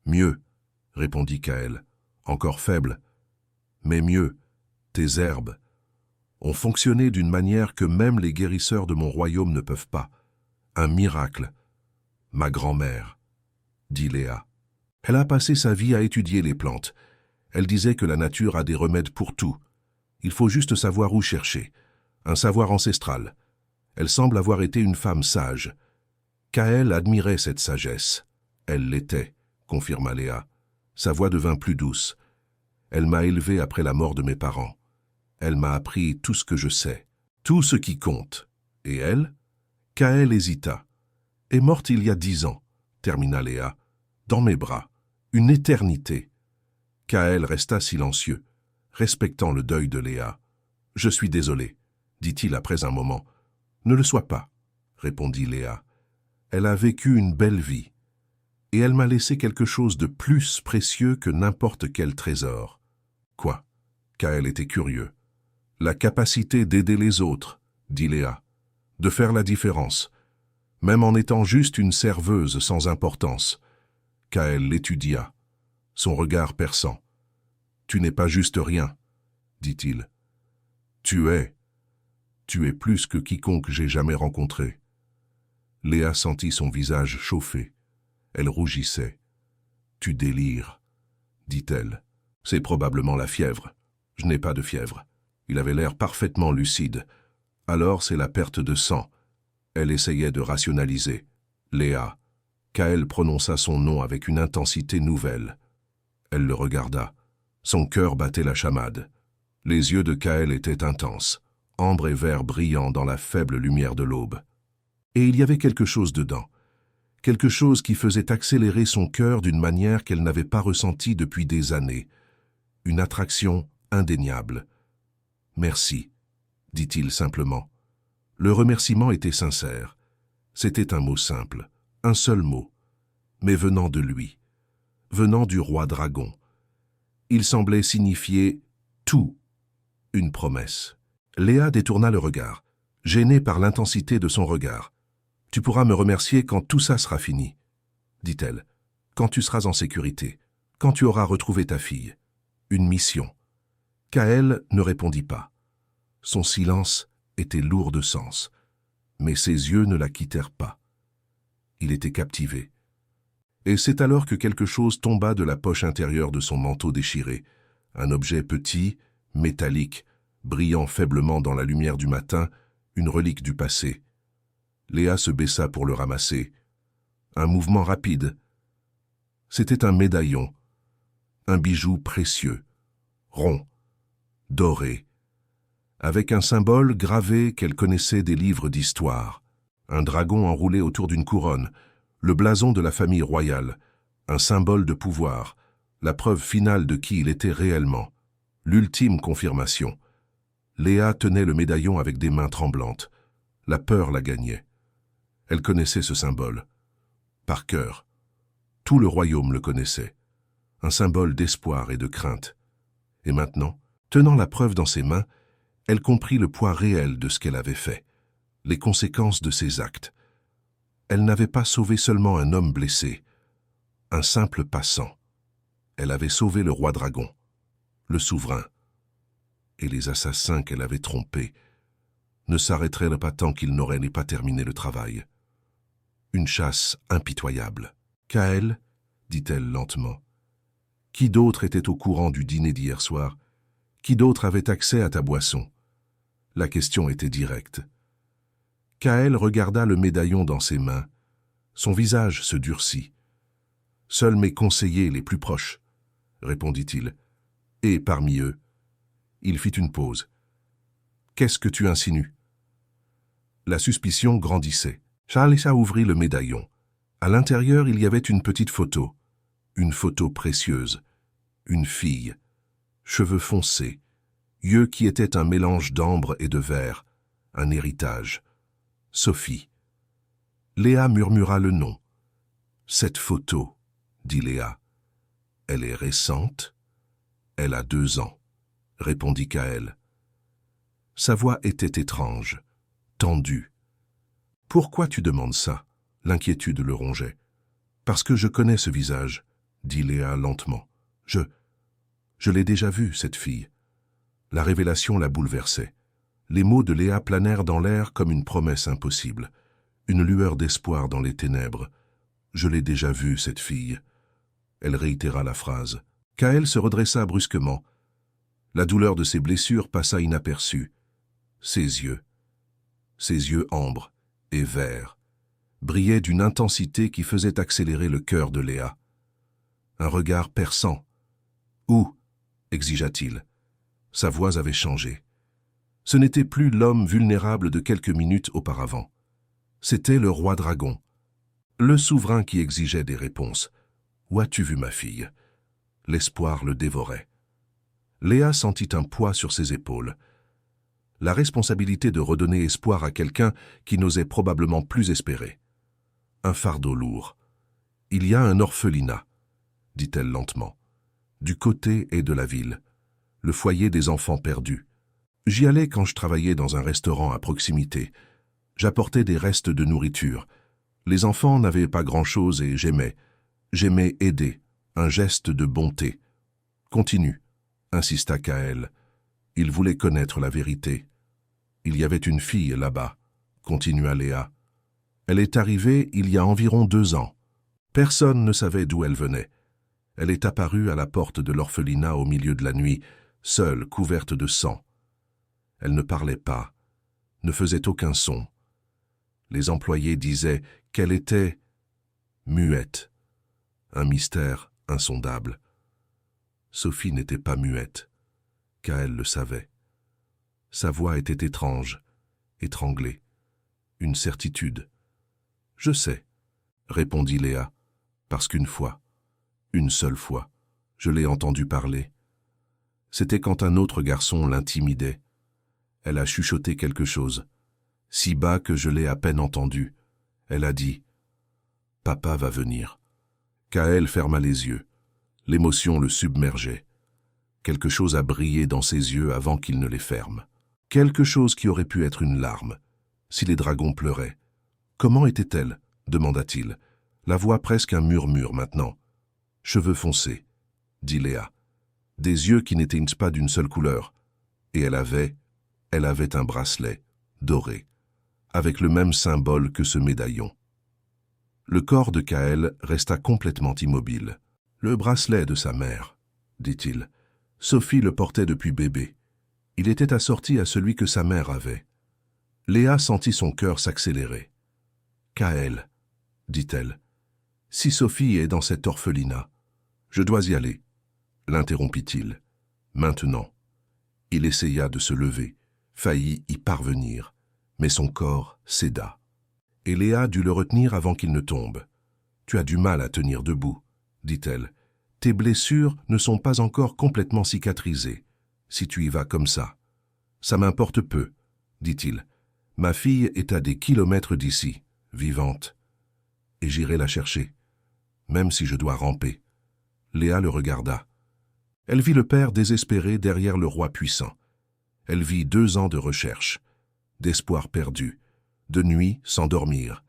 A: Mieux, » répondit Kaël, encore faible. « Mais mieux, tes herbes ont fonctionné d'une manière que même les guérisseurs de mon royaume ne peuvent pas. Un miracle. Ma grand-mère, » dit Léa. Elle a passé sa vie à étudier les plantes. Elle disait que la nature a des remèdes pour tout. Il faut juste savoir où chercher. Un savoir ancestral. Elle semble avoir été une femme sage. Kaël admirait cette sagesse. Elle l'était, confirma Léa. Sa voix devint plus douce. Elle m'a élevé après la mort de mes parents. Elle m'a appris tout ce que je sais, tout ce qui compte. Et elle? Kaël hésita. Est morte il y a 10 ans, termina Léa. Dans mes bras. Une éternité. Kaël resta silencieux, respectant le deuil de Léa. « Je suis désolé, » dit-il après un moment. « Ne le sois pas, » répondit Léa. « Elle a vécu une belle vie, et elle m'a laissé quelque chose de plus précieux que n'importe quel trésor. » Quoi? Kaël était curieux. La capacité d'aider les autres, dit Léa, de faire la différence, même en étant juste une serveuse sans importance. Kaël l'étudia, son regard perçant. Tu n'es pas juste rien, dit-il. Tu es plus que quiconque j'ai jamais rencontré. Léa sentit son visage chauffer. Elle rougissait. Tu délires, dit-elle. C'est probablement la fièvre. Je n'ai pas de fièvre. Il avait l'air parfaitement lucide. Alors c'est la perte de sang. Elle essayait de rationaliser. Léa. Kaël prononça son nom avec une intensité nouvelle. Elle le regarda. Son cœur battait la chamade. Les yeux de Kaël étaient intenses, ambre et vert brillants dans la faible lumière de l'aube. Et il y avait quelque chose dedans. Quelque chose qui faisait accélérer son cœur d'une manière qu'elle n'avait pas ressentie depuis des années. Une attraction indéniable. « Merci », dit-il simplement. Le remerciement était sincère. C'était un mot simple, un seul mot, mais venant de lui, venant du roi dragon. Il semblait signifier tout, une promesse. Léa détourna le regard, gênée par l'intensité de son regard. « Tu pourras me remercier quand tout ça sera fini, » dit-elle, « quand tu seras en sécurité, quand tu auras retrouvé ta fille. Une mission. » Kaël ne répondit pas. Son silence était lourd de sens, mais ses yeux ne la quittèrent pas. Il était captivé. Et c'est alors que quelque chose tomba de la poche intérieure de son manteau déchiré, un objet petit, métallique, brillant faiblement dans la lumière du matin, une relique du passé. Léa se baissa pour le ramasser. Un mouvement rapide. C'était un médaillon, un bijou précieux, rond, doré, avec un symbole gravé qu'elle connaissait des livres d'histoire. Un dragon enroulé autour d'une couronne, le blason de la famille royale, un symbole de pouvoir, la preuve finale de qui il était réellement, l'ultime confirmation. Léa tenait le médaillon avec des mains tremblantes. La peur la gagnait. Elle connaissait ce symbole. Par cœur. Tout le royaume le connaissait. Un symbole d'espoir et de crainte. Et maintenant, tenant la preuve dans ses mains, elle comprit le poids réel de ce qu'elle avait fait, les conséquences de ses actes. Elle n'avait pas sauvé seulement un homme blessé, un simple passant. Elle avait sauvé le roi dragon, le souverain. Et les assassins qu'elle avait trompés ne s'arrêteraient pas tant qu'ils n'auraient pas terminé le travail. Une chasse impitoyable. « Kaël, » dit-elle lentement, « qui d'autre était au courant du dîner d'hier soir? Qui d'autre avait accès à ta boisson ?» La question était directe. Kaël regarda le médaillon dans ses mains. Son visage se durcit. « Seuls mes conseillers les plus proches, » répondit-il. « Et parmi eux. » Il fit une pause. « Qu'est-ce que tu insinues ?» La suspicion grandissait. Charlesa ouvrit le médaillon. À l'intérieur, il y avait une petite photo. Une photo précieuse. Une fille. Cheveux foncés. Yeux qui étaient un mélange d'ambre et de vert. Un héritage. Sophie. Léa murmura le nom. « Cette photo, » dit Léa. « Elle est récente. Elle a 2 ans, » répondit Kaël. Sa voix était étrange, tendue. « Pourquoi tu demandes ça ?» L'inquiétude le rongeait. « Parce que je connais ce visage, » dit Léa lentement. « Je l'ai déjà vue, cette fille. » La révélation la bouleversait. Les mots de Léa planèrent dans l'air comme une promesse impossible, une lueur d'espoir dans les ténèbres. « Je l'ai déjà vue, cette fille. » Elle réitéra la phrase. Kaël se redressa brusquement. La douleur de ses blessures passa inaperçue. Ses yeux ambre et verts, brillaient d'une intensité qui faisait accélérer le cœur de Léa. Un regard perçant. « Où ?» exigea-t-il. Sa voix avait changé. Ce n'était plus l'homme vulnérable de quelques minutes auparavant. C'était le roi dragon, le souverain qui exigeait des réponses. « Où as-tu vu ma fille ?» L'espoir le dévorait. Léa sentit un poids sur ses épaules. La responsabilité de redonner espoir à quelqu'un qui n'osait probablement plus espérer. Un fardeau lourd. « Il y a un orphelinat, » dit-elle lentement, « du côté et de la ville, le foyer des enfants perdus. J'y allais quand je travaillais dans un restaurant à proximité. J'apportais des restes de nourriture. Les enfants n'avaient pas grand-chose et j'aimais. J'aimais aider, un geste de bonté. Continue, insista Kaël. Il voulait connaître la vérité. Il y avait une fille là-bas, continua Léa. Elle est arrivée il y a environ 2 ans. Personne ne savait d'où elle venait. Elle est apparue à la porte de l'orphelinat au milieu de la nuit, seule, couverte de sang. Elle ne parlait pas, ne faisait aucun son. Les employés disaient qu'elle était muette. Un mystère insondable. Sophie n'était pas muette, Kaël le savait. Sa voix était étrange, étranglée. Une certitude. « Je sais », répondit Léa, parce qu'une fois, une seule fois, je l'ai entendu parler. C'était quand un autre garçon l'intimidait. Elle a chuchoté quelque chose, si bas que je l'ai à peine entendu. Elle a dit « Papa va venir ». Kaël ferma les yeux. L'émotion le submergeait. Quelque chose a brillé dans ses yeux avant qu'il ne les ferme. Quelque chose qui aurait pu être une larme, si les dragons pleuraient. « Comment était-elle » demanda-t-il, la voix presque un murmure maintenant. « Cheveux foncés », dit Léa. Des yeux qui n'étaient pas d'une seule couleur. Et elle avait un bracelet, doré, avec le même symbole que ce médaillon. Le corps de Kaël resta complètement immobile. « Le bracelet de sa mère », dit-il. Sophie le portait depuis bébé. Il était assorti à celui que sa mère avait. Léa sentit son cœur s'accélérer. « Kaël, » dit-elle, « si Sophie est dans cet orphelinat, je dois y aller. » L'interrompit-il. Maintenant. Il essaya de se lever, faillit y parvenir, mais son corps céda. Et Léa dut le retenir avant qu'il ne tombe. « Tu as du mal à tenir debout, » dit-elle. « Tes blessures ne sont pas encore complètement cicatrisées, si tu y vas comme ça. »« Ça m'importe peu, » dit-il. « Ma fille est à des kilomètres d'ici, vivante. Et j'irai la chercher, même si je dois ramper. » Léa le regarda. Elle vit le père désespéré derrière le roi puissant. Elle vit 2 ans de recherche, d'espoir perdu, de nuit sans dormir.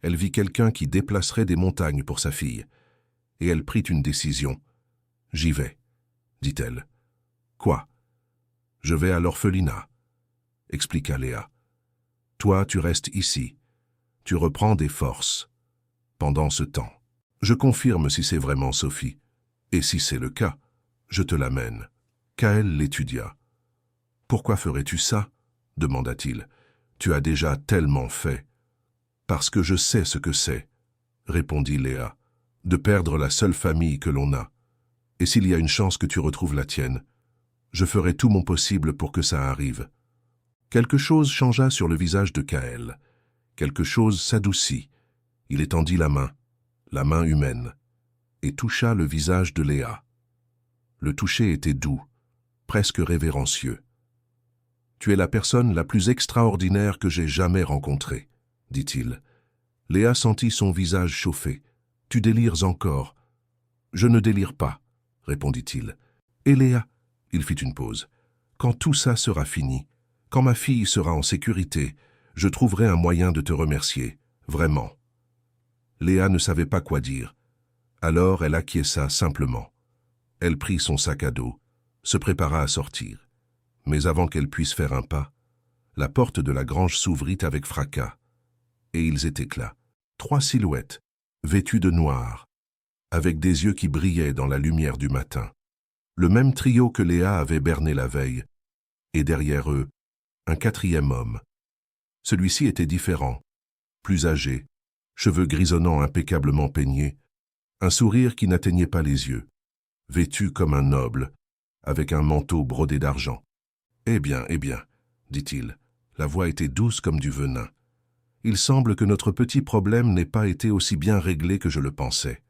A: Elle vit quelqu'un qui déplacerait des montagnes pour sa fille. Et elle prit une décision. « J'y vais, » dit-elle. « Quoi ? » « Je vais à l'orphelinat, » expliqua Léa. « Toi, tu restes ici. Tu reprends des forces. Pendant ce temps, je confirme si c'est vraiment Sophie. Et si c'est le cas, je te l'amène. » Kaël l'étudia. « Pourquoi ferais-tu ça ?» demanda-t-il. « Tu as déjà tellement fait. »« Parce que je sais ce que c'est, » répondit Léa, « de perdre la seule famille que l'on a. Et s'il y a une chance que tu retrouves la tienne, je ferai tout mon possible pour que ça arrive. » Quelque chose changea sur le visage de Kaël. Quelque chose s'adoucit. Il étendit la main humaine, et toucha le visage de Léa. Le toucher était doux, presque révérencieux. « Tu es la personne la plus extraordinaire que j'ai jamais rencontrée, » dit-il. Léa sentit son visage chauffer. « Tu délires encore. »« Je ne délire pas, » répondit-il. « Et Léa, » il fit une pause, « quand tout ça sera fini, quand ma fille sera en sécurité, je trouverai un moyen de te remercier, vraiment. » Léa ne savait pas quoi dire. Alors elle acquiesça simplement. Elle prit son sac à dos, se prépara à sortir. Mais avant qu'elle puisse faire un pas, la porte de la grange s'ouvrit avec fracas. Et ils étaient là, 3 silhouettes, vêtues de noir, avec des yeux qui brillaient dans la lumière du matin. Le même trio que Léa avait berné la veille, et derrière eux, un 4e homme. Celui-ci était différent, plus âgé, cheveux grisonnants impeccablement peignés, un sourire qui n'atteignait pas les yeux, vêtu comme un noble, avec un manteau brodé d'argent. « Eh bien, dit-il, la voix était douce comme du venin. Il semble que notre petit problème n'ait pas été aussi bien réglé que je le pensais. »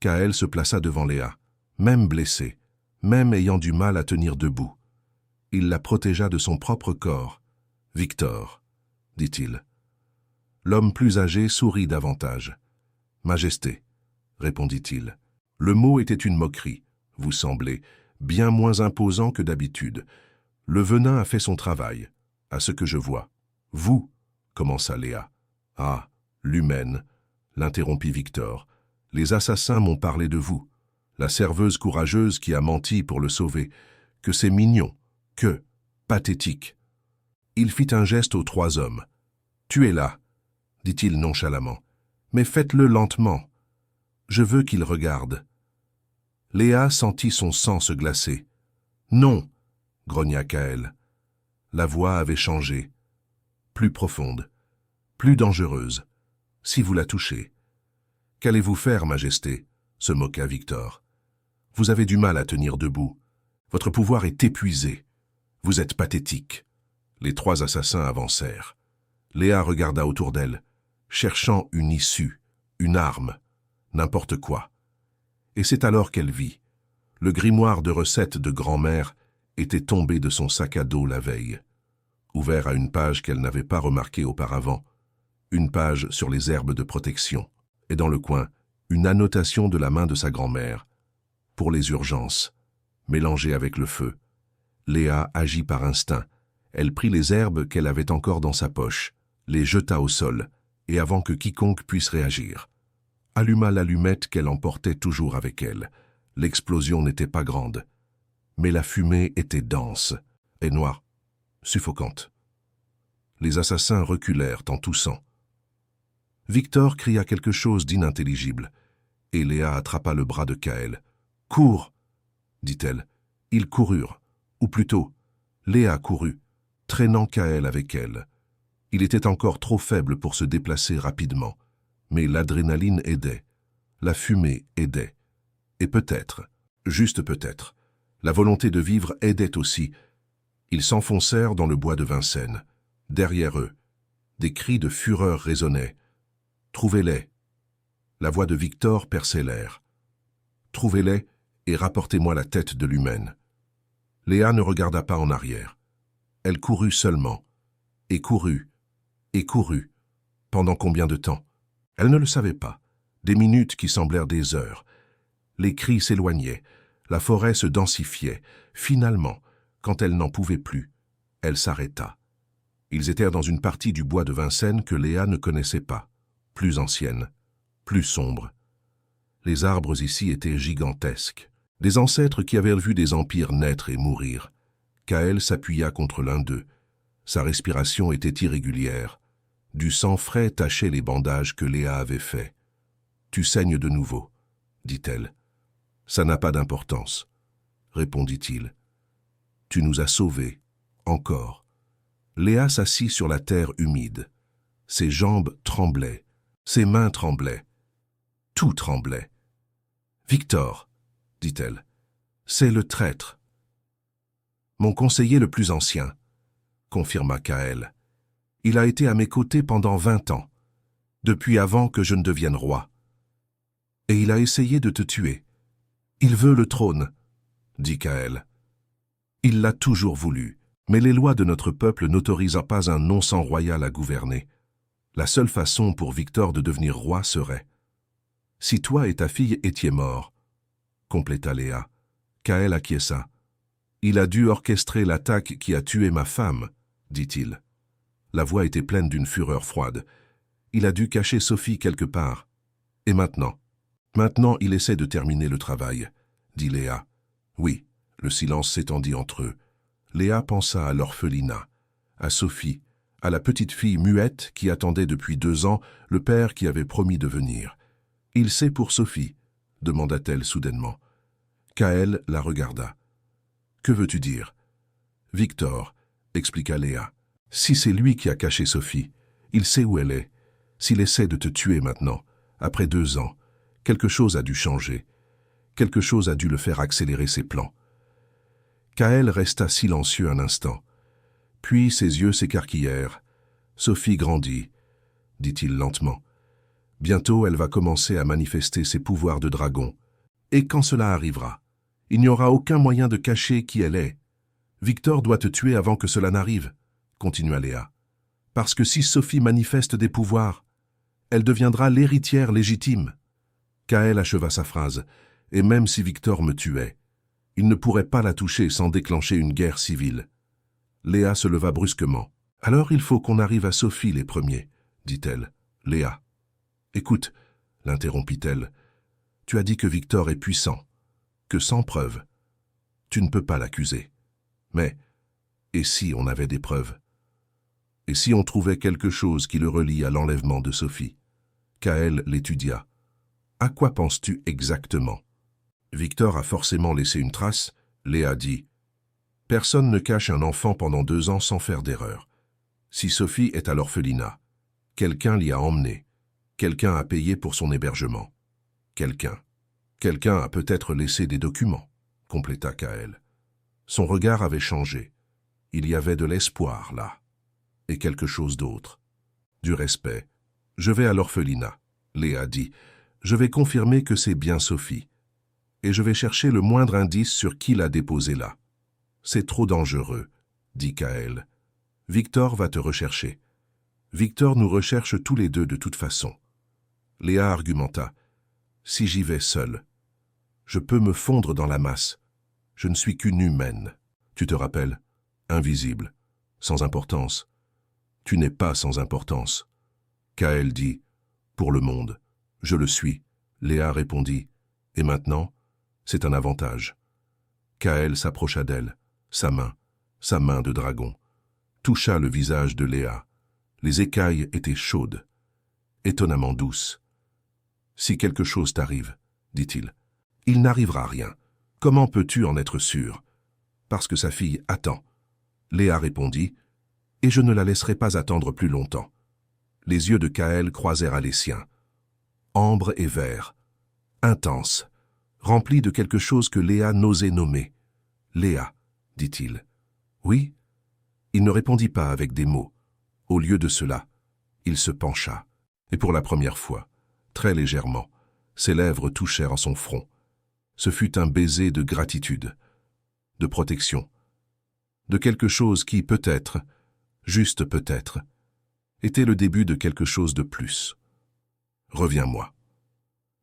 A: Kaël se plaça devant Léa, même blessée, même ayant du mal à tenir debout. Il la protégea de son propre corps. « Victor, » dit-il. L'homme plus âgé sourit davantage. « Majesté, » répondit-il. Le mot était une moquerie, vous semblez, bien moins imposant que d'habitude. Le venin a fait son travail, à ce que je vois. Vous, commença Léa. Ah, l'humaine, l'interrompit Victor. Les assassins m'ont parlé de vous. La serveuse courageuse qui a menti pour le sauver. Que c'est mignon, que pathétique. Il fit un geste aux 3 hommes. Tuez-la, dit-il nonchalamment. Mais faites-le lentement. Je veux qu'il regarde. Léa sentit son sang se glacer. Non, grogna Kaël. La voix avait changé. Plus profonde, plus dangereuse, si vous la touchez. Qu'allez-vous faire, Majesté? Se moqua Victor. Vous avez du mal à tenir debout. Votre pouvoir est épuisé. Vous êtes pathétique. Les 3 assassins avancèrent. Léa regarda autour d'elle, cherchant une issue, une arme, n'importe quoi. Et c'est alors qu'elle vit. Le grimoire de recettes de grand-mère était tombé de son sac à dos la veille, ouvert à une page qu'elle n'avait pas remarquée auparavant, une page sur les herbes de protection, et dans le coin, une annotation de la main de sa grand-mère. Pour les urgences, mélangées avec le feu. Léa agit par instinct. Elle prit les herbes qu'elle avait encore dans sa poche, les jeta au sol, et avant que quiconque puisse réagir, alluma l'allumette qu'elle emportait toujours avec elle. L'explosion n'était pas grande, mais la fumée était dense et noire, suffocante. Les assassins reculèrent en toussant. Victor cria quelque chose d'inintelligible, et Léa attrapa le bras de Kaël. « Cours !» dit-elle. Ils coururent, ou plutôt, Léa courut, traînant Kaël avec elle. Il était encore trop faible pour se déplacer rapidement, mais l'adrénaline aidait, la fumée aidait, et peut-être, juste peut-être, la volonté de vivre aidait aussi. Ils s'enfoncèrent dans le bois de Vincennes. Derrière eux, des cris de fureur résonnaient. « Trouvez-les !» La voix de Victor perçait l'air. « Trouvez-les et rapportez-moi la tête de l'humaine. » Léa ne regarda pas en arrière. Elle courut seulement, et courut, et courut. Pendant combien de temps? Elle ne le savait pas. Des minutes qui semblèrent des heures. Les cris s'éloignaient, la forêt se densifiait. Finalement, quand elle n'en pouvait plus, elle s'arrêta. Ils étaient dans une partie du bois de Vincennes que Léa ne connaissait pas, plus ancienne, plus sombre. Les arbres ici étaient gigantesques, des ancêtres qui avaient vu des empires naître et mourir. Kaël s'appuya contre l'un d'eux. Sa respiration était irrégulière. Du sang frais tachait les bandages que Léa avait faits. « Tu saignes de nouveau, » dit-elle. « Ça n'a pas d'importance, » répondit-il. « Tu nous as sauvés, encore. » Léa s'assit sur la terre humide. Ses jambes tremblaient, ses mains tremblaient. Tout tremblait. « Victor, » dit-elle, « c'est le traître. »« Mon conseiller le plus ancien, » confirma Kaël. « Il a été à mes côtés pendant 20 ans, depuis avant que je ne devienne roi. Et il a essayé de te tuer. Il veut le trône, » dit Kaël. « Il l'a toujours voulu, mais les lois de notre peuple n'autorisent pas un non-sang royal à gouverner. La seule façon pour Victor de devenir roi serait... Si toi et ta fille étiez morts, » compléta Léa. Kaël acquiesça. « Il a dû orchestrer l'attaque qui a tué ma femme, » dit-il. La voix était pleine d'une fureur froide. Il a dû cacher Sophie quelque part. Et maintenant? Maintenant, il essaie de terminer le travail, dit Léa. Oui, le silence s'étendit entre eux. Léa pensa à l'orphelinat, à Sophie, à la petite fille muette qui attendait depuis 2 ans le père qui avait promis de venir. « Il sait pour Sophie ?» demanda-t-elle soudainement. Kaël la regarda. « Que veux-tu dire ?»« Victor, » expliqua Léa. « Si c'est lui qui a caché Sophie, il sait où elle est. S'il essaie de te tuer maintenant, après 2 ans, quelque chose a dû changer. Quelque chose a dû le faire accélérer ses plans. » Kaël resta silencieux un instant. Puis ses yeux s'écarquillèrent. « Sophie grandit, » dit-il lentement. « Bientôt elle va commencer à manifester ses pouvoirs de dragon. Et quand cela arrivera, il n'y aura aucun moyen de cacher qui elle est. Victor doit te tuer avant que cela n'arrive, » continua Léa. « Parce que si Sophie manifeste des pouvoirs, elle deviendra l'héritière légitime. » Kaël acheva sa phrase. « Et même si Victor me tuait, il ne pourrait pas la toucher sans déclencher une guerre civile. Léa se leva brusquement. « Alors il faut qu'on arrive à Sophie les premiers, dit-elle. Léa. Écoute, l'interrompit-elle, tu as dit que Victor est puissant, que sans preuve, tu ne peux pas l'accuser. Mais, et si on avait des preuves? Et si on trouvait quelque chose qui le relie à l'enlèvement de Sophie? Kaël l'étudia. À quoi penses-tu exactement? Victor a forcément laissé une trace, Léa dit. Personne ne cache un enfant pendant 2 ans sans faire d'erreur. Si Sophie est à l'orphelinat, quelqu'un l'y a emmenée. Quelqu'un a payé pour son hébergement. Quelqu'un a peut-être laissé des documents, compléta Kaël. Son regard avait changé. Il y avait de l'espoir là. Et quelque chose d'autre. Du respect. Je vais à l'orphelinat, Léa dit. Je vais confirmer que c'est bien Sophie. Et je vais chercher le moindre indice sur qui l'a déposée là. C'est trop dangereux, dit Kaël. Victor va te rechercher. Victor nous recherche tous les deux de toute façon. Léa argumenta. Si j'y vais seule, je peux me fondre dans la masse. Je ne suis qu'une humaine. Tu te rappelles? Invisible, sans importance. Tu n'es pas sans importance. Kaël dit. Pour le monde. Je le suis. Léa répondit. Et maintenant? C'est un avantage. Kaël s'approcha d'elle. Sa main de dragon, toucha le visage de Léa. Les écailles étaient chaudes, étonnamment douces. Si quelque chose t'arrive, dit-il, il n'arrivera rien. Comment peux-tu en être sûr? Parce que sa fille attend. Léa répondit, et je ne la laisserai pas attendre plus longtemps. Les yeux de Kaël croisèrent les siens. Ambre et vert, intense, rempli de quelque chose que Léa n'osait nommer. Léa, dit-il. Oui? Il ne répondit pas avec des mots. Au lieu de cela, il se pencha, et pour la première fois, très légèrement, ses lèvres touchèrent à son front. Ce fut un baiser de gratitude, de protection, de quelque chose qui, peut-être, juste peut-être, était le début de quelque chose de plus. « Reviens-moi »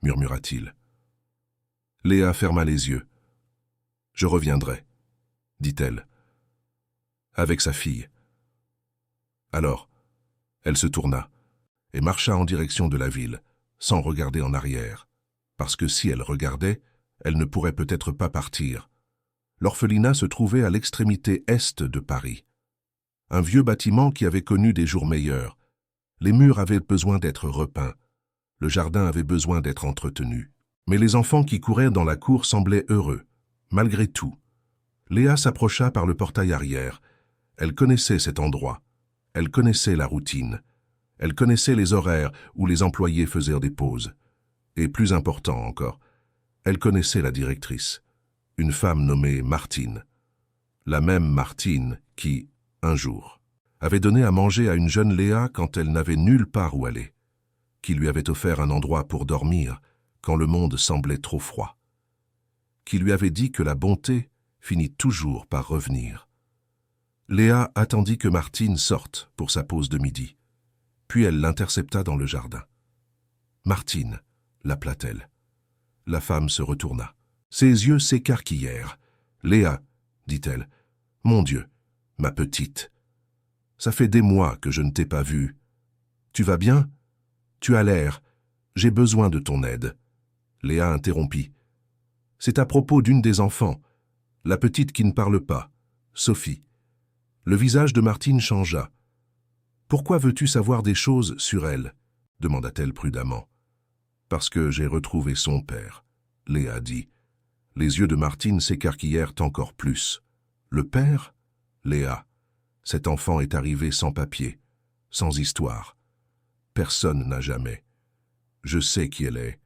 A: murmura-t-il. Léa ferma les yeux. « Je reviendrai » dit-elle, avec sa fille. Alors, elle se tourna et marcha en direction de la ville, sans regarder en arrière, parce que si elle regardait, elle ne pourrait peut-être pas partir. L'orphelinat se trouvait à l'extrémité est de Paris. Un vieux bâtiment qui avait connu des jours meilleurs. Les murs avaient besoin d'être repeints. Le jardin avait besoin d'être entretenu. Mais les enfants qui couraient dans la cour semblaient heureux, malgré tout. Léa s'approcha par le portail arrière. Elle connaissait cet endroit. Elle connaissait la routine. Elle connaissait les horaires où les employés faisaient des pauses. Et plus important encore, elle connaissait la directrice, une femme nommée Martine. La même Martine qui, un jour, avait donné à manger à une jeune Léa quand elle n'avait nulle part où aller, qui lui avait offert un endroit pour dormir quand le monde semblait trop froid, qui lui avait dit que la bonté finit toujours par revenir. Léa attendit que Martine sorte pour sa pause de midi, puis elle l'intercepta dans le jardin. « Martine » l'appela-t-elle. La femme se retourna. Ses yeux s'écarquillèrent. « Léa » dit-elle. « Mon Dieu, ma petite. Ça fait des mois que je ne t'ai pas vue. Tu vas bien? Tu as l'air. J'ai besoin de ton aide. » Léa interrompit. « C'est à propos d'une des enfants, la petite qui ne parle pas, Sophie. » Le visage de Martine changea. « Pourquoi veux-tu savoir des choses sur elle ?» demanda-t-elle prudemment. « Parce que j'ai retrouvé son père, » Léa dit. Les yeux de Martine s'écarquillèrent encore plus. « Le père ?» Léa. « Cet enfant est arrivé sans papier, sans histoire. Personne n'a jamais. Je sais qui elle est. »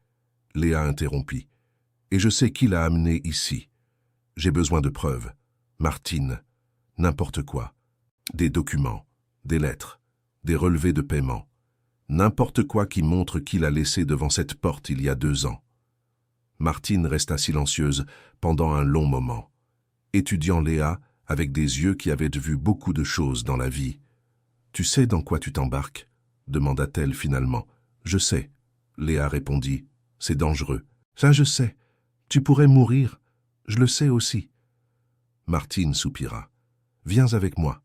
A: Léa interrompit. « Et je sais qui l'a amenée ici. J'ai besoin de preuves. Martine, n'importe quoi. Des documents, des lettres, des relevés de paiement. N'importe quoi qui montre qui l'a laissée devant cette porte il y a 2 ans. » Martine resta silencieuse pendant un long moment, étudiant Léa avec des yeux qui avaient vu beaucoup de choses dans la vie. « Tu sais dans quoi tu t'embarques » demanda-t-elle finalement. « Je sais. » Léa répondit. « C'est dangereux. »« Ça je sais. Tu pourrais mourir. Je le sais aussi. » Martine soupira. « Viens avec moi.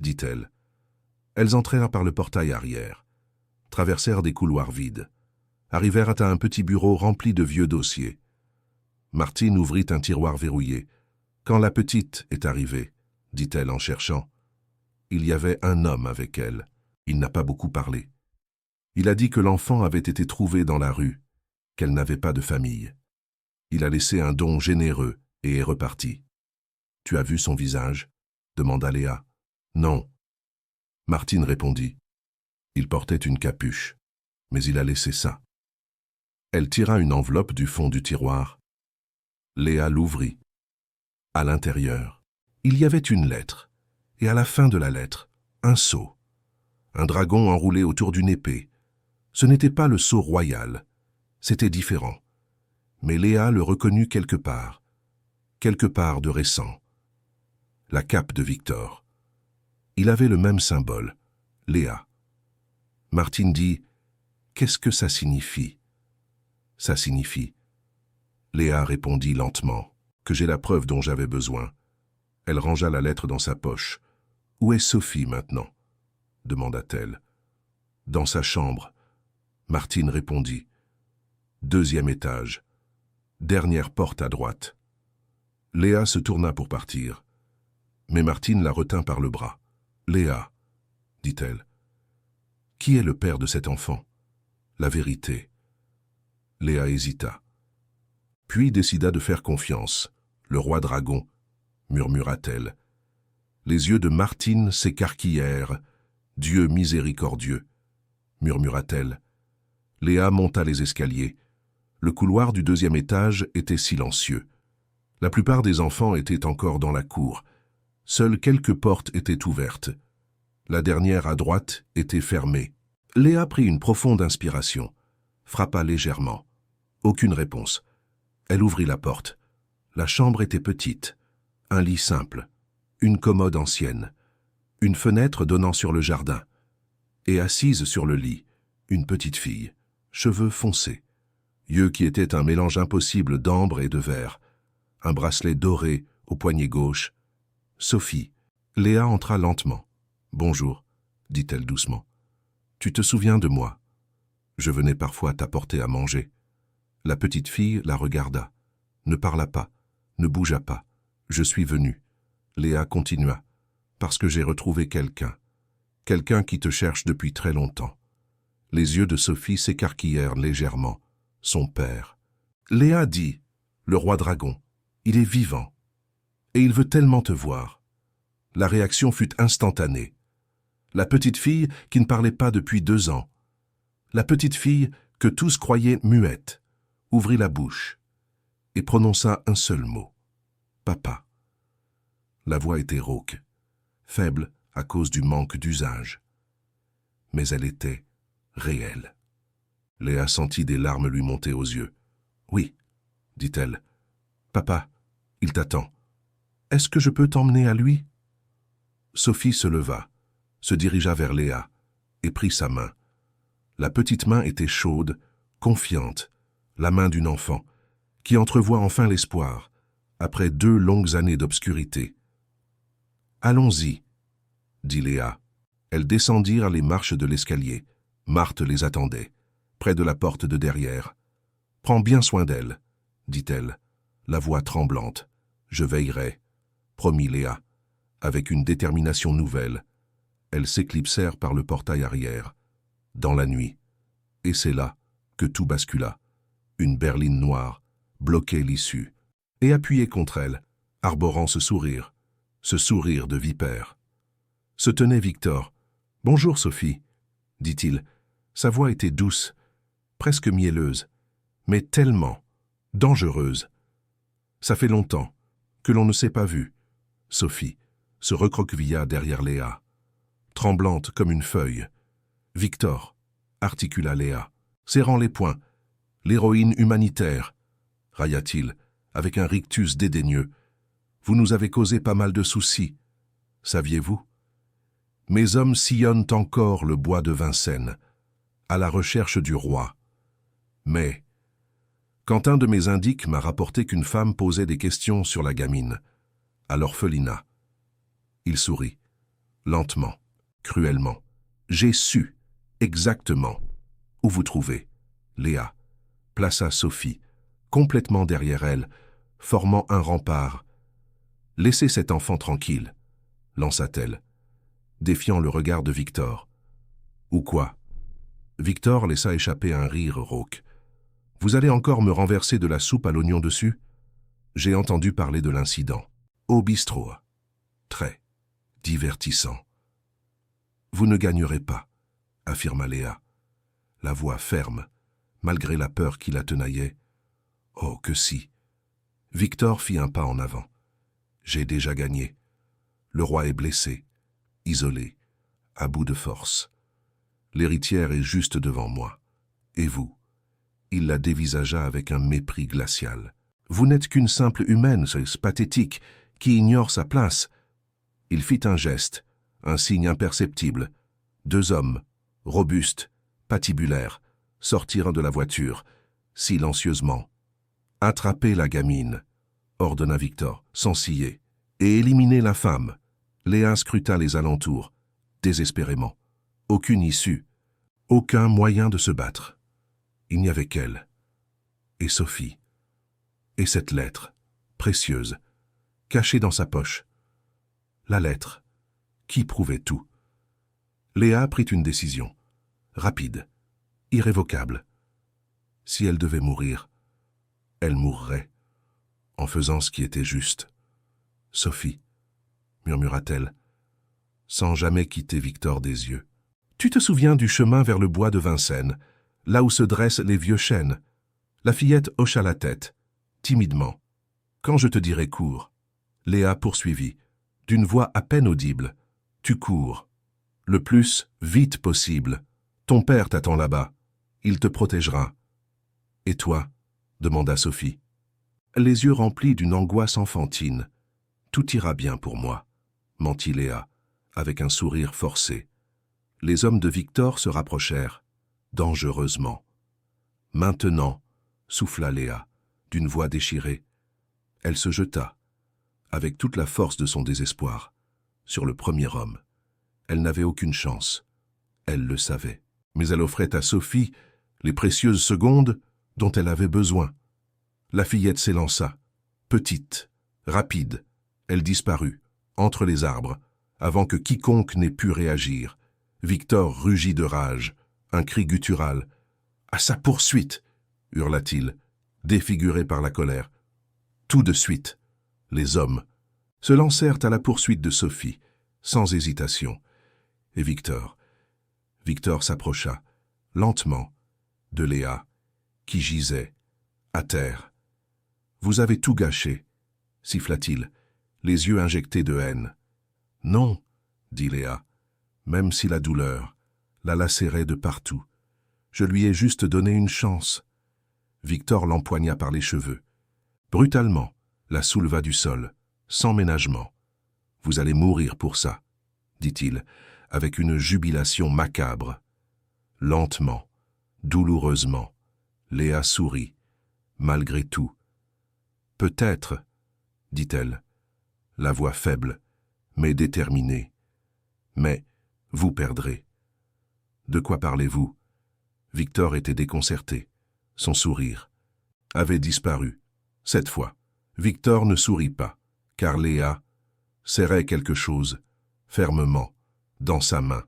A: dit-elle. Elles entrèrent par le portail arrière, traversèrent des couloirs vides, arrivèrent à un petit bureau rempli de vieux dossiers. Martine ouvrit un tiroir verrouillé. « Quand la petite est arrivée, dit-elle en cherchant, il y avait un homme avec elle. Il n'a pas beaucoup parlé. Il a dit que l'enfant avait été trouvé dans la rue, qu'elle n'avait pas de famille. Il a laissé un don généreux et est reparti. Tu as vu son visage ? Demanda Léa. Non. Martine répondit. Il portait une capuche, mais il a laissé ça. Elle tira une enveloppe du fond du tiroir. Léa l'ouvrit. À l'intérieur, il y avait une lettre, et à la fin de la lettre, un sceau. Un dragon enroulé autour d'une épée. Ce n'était pas le sceau royal, c'était différent. Mais Léa le reconnut quelque part de récent. La cape de Victor. Il avait le même symbole, Léa. Martine dit « Qu'est-ce que ça signifie ?» Ça signifie. Léa répondit lentement que j'ai la preuve dont j'avais besoin. Elle rangea la lettre dans sa poche. « Où est Sophie maintenant ?» demanda-t-elle. « Dans sa chambre. » Martine répondit. « Deuxième étage. Dernière porte à droite. » Léa se tourna pour partir. Mais Martine la retint par le bras. « Léa, » dit-elle. « Qui est le père de cet enfant ? La vérité. » Léa hésita. Puis décida de faire confiance. « Le roi dragon, » murmura-t-elle. Les yeux de Martine s'écarquillèrent. « Dieu miséricordieux, » murmura-t-elle. Léa monta les escaliers. Le couloir du deuxième étage était silencieux. La plupart des enfants étaient encore dans la cour. Seules quelques portes étaient ouvertes. La dernière à droite était fermée. Léa prit une profonde inspiration, frappa légèrement. Aucune réponse. Elle ouvrit la porte. La chambre était petite. Un lit simple, une commode ancienne, une fenêtre donnant sur le jardin. Et assise sur le lit, une petite fille, cheveux foncés, yeux qui étaient un mélange impossible d'ambre et de vert, un bracelet doré au poignet gauche. Sophie. Léa entra lentement. « Bonjour, » dit-elle doucement. « Tu te souviens de moi ? Je venais parfois t'apporter à manger. » La petite fille la regarda, ne parla pas, ne bougea pas. « Je suis venue. » Léa continua. « Parce que j'ai retrouvé quelqu'un. Quelqu'un qui te cherche depuis très longtemps. » Les yeux de Sophie s'écarquillèrent légèrement. Son père. Léa dit, « Le roi dragon, il est vivant. Et il veut tellement te voir. » La réaction fut instantanée. La petite fille qui ne parlait pas depuis 2 ans. La petite fille que tous croyaient muette, ouvrit la bouche et prononça un seul mot. « Papa. » La voix était rauque, faible à cause du manque d'usage. Mais elle était réelle. Léa sentit des larmes lui monter aux yeux. « Oui, » dit-elle. « Papa, il t'attend. Est-ce que je peux t'emmener à lui ?» Sophie se leva, se dirigea vers Léa et prit sa main. La petite main était chaude, confiante, la main d'une enfant, qui entrevoit enfin l'espoir, après 2 longues années d'obscurité. « Allons-y, » dit Léa. Elles descendirent les marches de l'escalier. Marthe les attendait, près de la porte de derrière. « Prends bien soin d'elle, » dit-elle, la voix tremblante. « Je veillerai, » promit Léa, avec une détermination nouvelle. Elles s'éclipsèrent par le portail arrière, dans la nuit. Et c'est là que tout bascula. Une berline noire bloquait l'issue, et appuyée contre elle, arborant ce sourire de vipère. Se tenait Victor. « Bonjour Sophie, » dit-il. Sa voix était douce, presque mielleuse, mais tellement dangereuse. « Ça fait longtemps que l'on ne s'est pas vu. » Sophie se recroquevilla derrière Léa, tremblante comme une feuille. « Victor, » articula Léa, serrant les poings. « L'héroïne humanitaire, » railla-t-il, avec un rictus dédaigneux. « Vous nous avez causé pas mal de soucis, saviez-vous ? Mes hommes sillonnent encore le bois de Vincennes, à la recherche du roi. Mais, quand un de mes indiques m'a rapporté qu'une femme posait des questions sur la gamine, à l'orphelinat, » il sourit. Lentement, cruellement. J'ai su, exactement, où vous trouvez. Léa plaça Sophie, complètement derrière elle, formant un rempart. Laissez cet enfant tranquille, lança-t-elle, défiant le regard de Victor. Ou quoi? Victor laissa échapper un rire rauque. Vous allez encore me renverser de la soupe à l'oignon dessus? J'ai entendu parler de l'incident. Au bistrot. Très divertissant. Vous ne gagnerez pas, affirma Léa, la voix ferme, malgré la peur qui la tenaillait. Oh, que si. Victor fit un pas en avant. J'ai déjà gagné. Le roi est blessé, isolé, à bout de force. L'héritière est juste devant moi. Et vous? Il la dévisagea avec un mépris glacial. Vous n'êtes qu'une simple humaine, c'est pathétique, qui ignore sa place. Il fit un geste, un signe imperceptible. 2 hommes, robustes, patibulaires, sortirent de la voiture, silencieusement. Attrapez la gamine, ordonna Victor, sans ciller, et éliminez la femme. Léa scruta les alentours, désespérément. Aucune issue, aucun moyen de se battre. Il n'y avait qu'elle. Et Sophie. Et cette lettre, précieuse, cachée dans sa poche. La lettre, qui prouvait tout. Léa prit une décision, rapide, irrévocable. Si elle devait mourir, elle mourrait, en faisant ce qui était juste. Sophie, murmura-t-elle, sans jamais quitter Victor des yeux. Tu te souviens du chemin vers le bois de Vincennes, là où se dressent les vieux chênes? La fillette hocha la tête, timidement. Quand je te dirai cours, Léa poursuivit, d'une voix à peine audible. Tu cours. Le plus vite possible. Ton père t'attend là-bas. Il te protégera. Et toi? Demanda Sophie. Les yeux remplis d'une angoisse enfantine. Tout ira bien pour moi, mentit Léa, avec un sourire forcé. Les hommes de Victor se rapprochèrent, dangereusement. Maintenant, souffla Léa, d'une voix déchirée. Elle se jeta, avec toute la force de son désespoir, sur le premier homme. Elle n'avait aucune chance. Elle le savait. Mais elle offrait à Sophie les précieuses secondes dont elle avait besoin. La fillette s'élança, petite, rapide. Elle disparut, entre les arbres, avant que quiconque n'ait pu réagir. Victor rugit de rage, un cri guttural. « À sa poursuite !» hurla-t-il, défiguré par la colère. Tout de suite, les hommes se lancèrent à la poursuite de Sophie, sans hésitation. Et Victor s'approcha, lentement, de Léa, qui gisait, à terre. « Vous avez tout gâché !» siffla-t-il, les yeux injectés de haine. « Non !» dit Léa, même si la douleur la lacérait de partout. Je lui ai juste donné une chance. Victor l'empoigna par les cheveux. Brutalement, la souleva du sol, sans ménagement. « Vous allez mourir pour ça !» dit-il, avec une jubilation macabre. Lentement, douloureusement, Léa sourit, malgré tout. « Peut-être, » dit-elle, la voix faible, mais déterminée. « Mais vous perdrez. » De quoi parlez-vous? Victor était déconcerté. Son sourire avait disparu. Cette fois, Victor ne sourit pas, car Léa serrait quelque chose, fermement, dans sa main,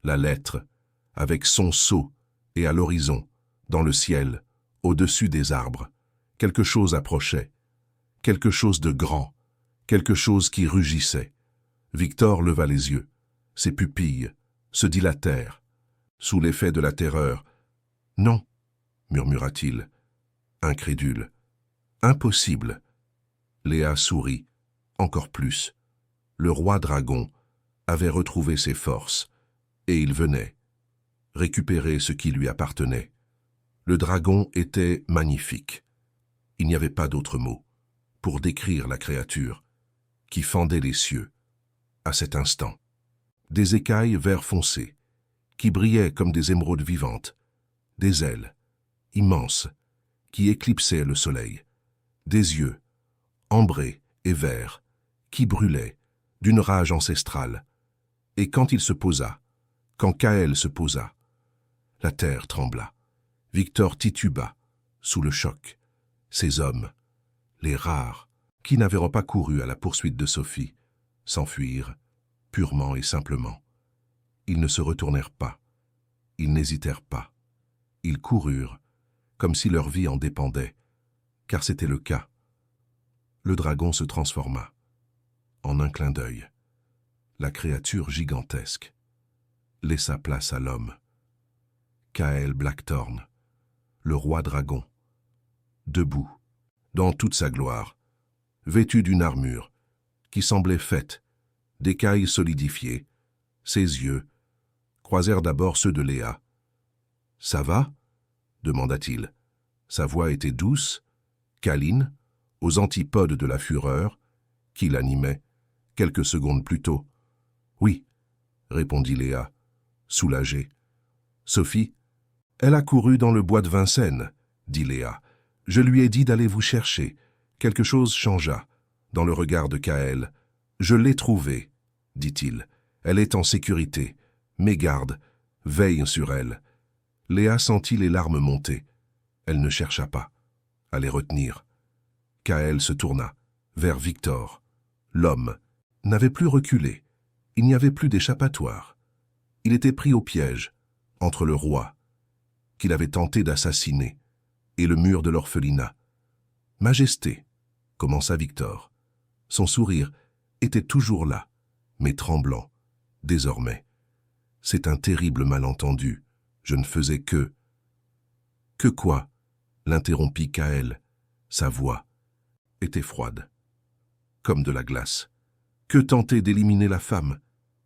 A: la lettre, avec son sceau, et à l'horizon, dans le ciel, au-dessus des arbres. Quelque chose approchait, quelque chose de grand, quelque chose qui rugissait. Victor leva les yeux, ses pupilles se dilatèrent, sous l'effet de la terreur. « Non, » murmura-t-il, incrédule. « Impossible. » Léa sourit, encore plus. Le roi dragon avait retrouvé ses forces, et il venait récupérer ce qui lui appartenait. Le dragon était magnifique. Il n'y avait pas d'autre mot pour décrire la créature qui fendait les cieux à cet instant. Des écailles vert foncé, qui brillaient comme des émeraudes vivantes, des ailes immenses qui éclipsaient le soleil, des yeux ambrés et verts qui brûlaient d'une rage ancestrale, Et quand il se posa, quand Kaël se posa, la terre trembla. Victor tituba, sous le choc. Ces hommes, les rares, qui n'avaient pas couru à la poursuite de Sophie, s'enfuirent, purement et simplement. Ils ne se retournèrent pas, ils n'hésitèrent pas. Ils coururent, comme si leur vie en dépendait, car c'était le cas. Le dragon se transforma, en un clin d'œil. La créature gigantesque laissa place à l'homme. Kaël Blackthorn, le roi dragon, debout, dans toute sa gloire, vêtu d'une armure qui semblait faite d'écailles solidifiées. Ses yeux croisèrent d'abord ceux de Léa. « Ça va » demanda-t-il. Sa voix était douce, câline, aux antipodes de la fureur qui l'animait quelques secondes plus tôt. « Oui » répondit Léa, soulagée. « Sophie, elle a couru dans le bois de Vincennes, » dit Léa. « Je lui ai dit d'aller vous chercher. Quelque chose changea dans le regard de Kaël. « Je l'ai trouvée, » dit-il. « Elle est en sécurité. Mes gardes veillent sur elle. » Léa sentit les larmes monter. Elle ne chercha pas à les retenir. Kaël se tourna vers Victor. L'homme n'avait plus reculé. Il n'y avait plus d'échappatoire. Il était pris au piège entre le roi, qu'il avait tenté d'assassiner, et le mur de l'orphelinat. « Majesté » commença Victor. Son sourire était toujours là, mais tremblant, désormais. « C'est un terrible malentendu. Je ne faisais que... » « Que quoi » l'interrompit Kaël. Sa voix était froide, comme de la glace. « Que tenter d'éliminer la femme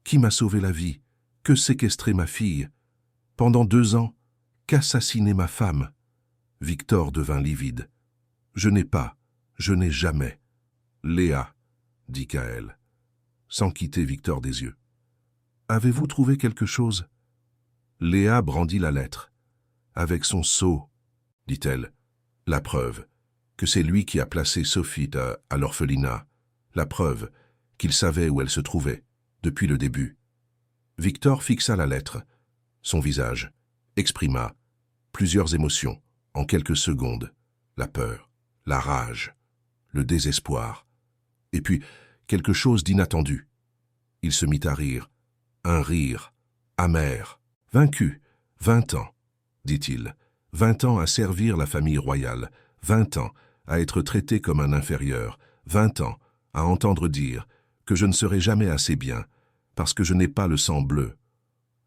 A: qui m'a sauvé la vie, que séquestrer ma fille. Pendant 2 ans, qu'assassiner ma femme. » Victor devint livide. « Je n'ai jamais. »« Léa, » dit Kaël, sans quitter Victor des yeux. « Avez-vous trouvé quelque chose ?» Léa brandit la lettre. « Avec son sceau, » dit-elle. « La preuve que c'est lui qui a placé Sophie à l'orphelinat. La preuve qu'il savait où elle se trouvait, depuis le début. » Victor fixa la lettre. Son visage exprima plusieurs émotions en quelques secondes. La peur, la rage, le désespoir. Et puis, quelque chose d'inattendu. Il se mit à rire. Un rire amer. « Vaincu, 20 ans, » dit-il. 20 ans à servir la famille royale. 20 ans à être traité comme un inférieur. 20 ans à entendre dire que je ne serai jamais assez bien parce que je n'ai pas le sang bleu.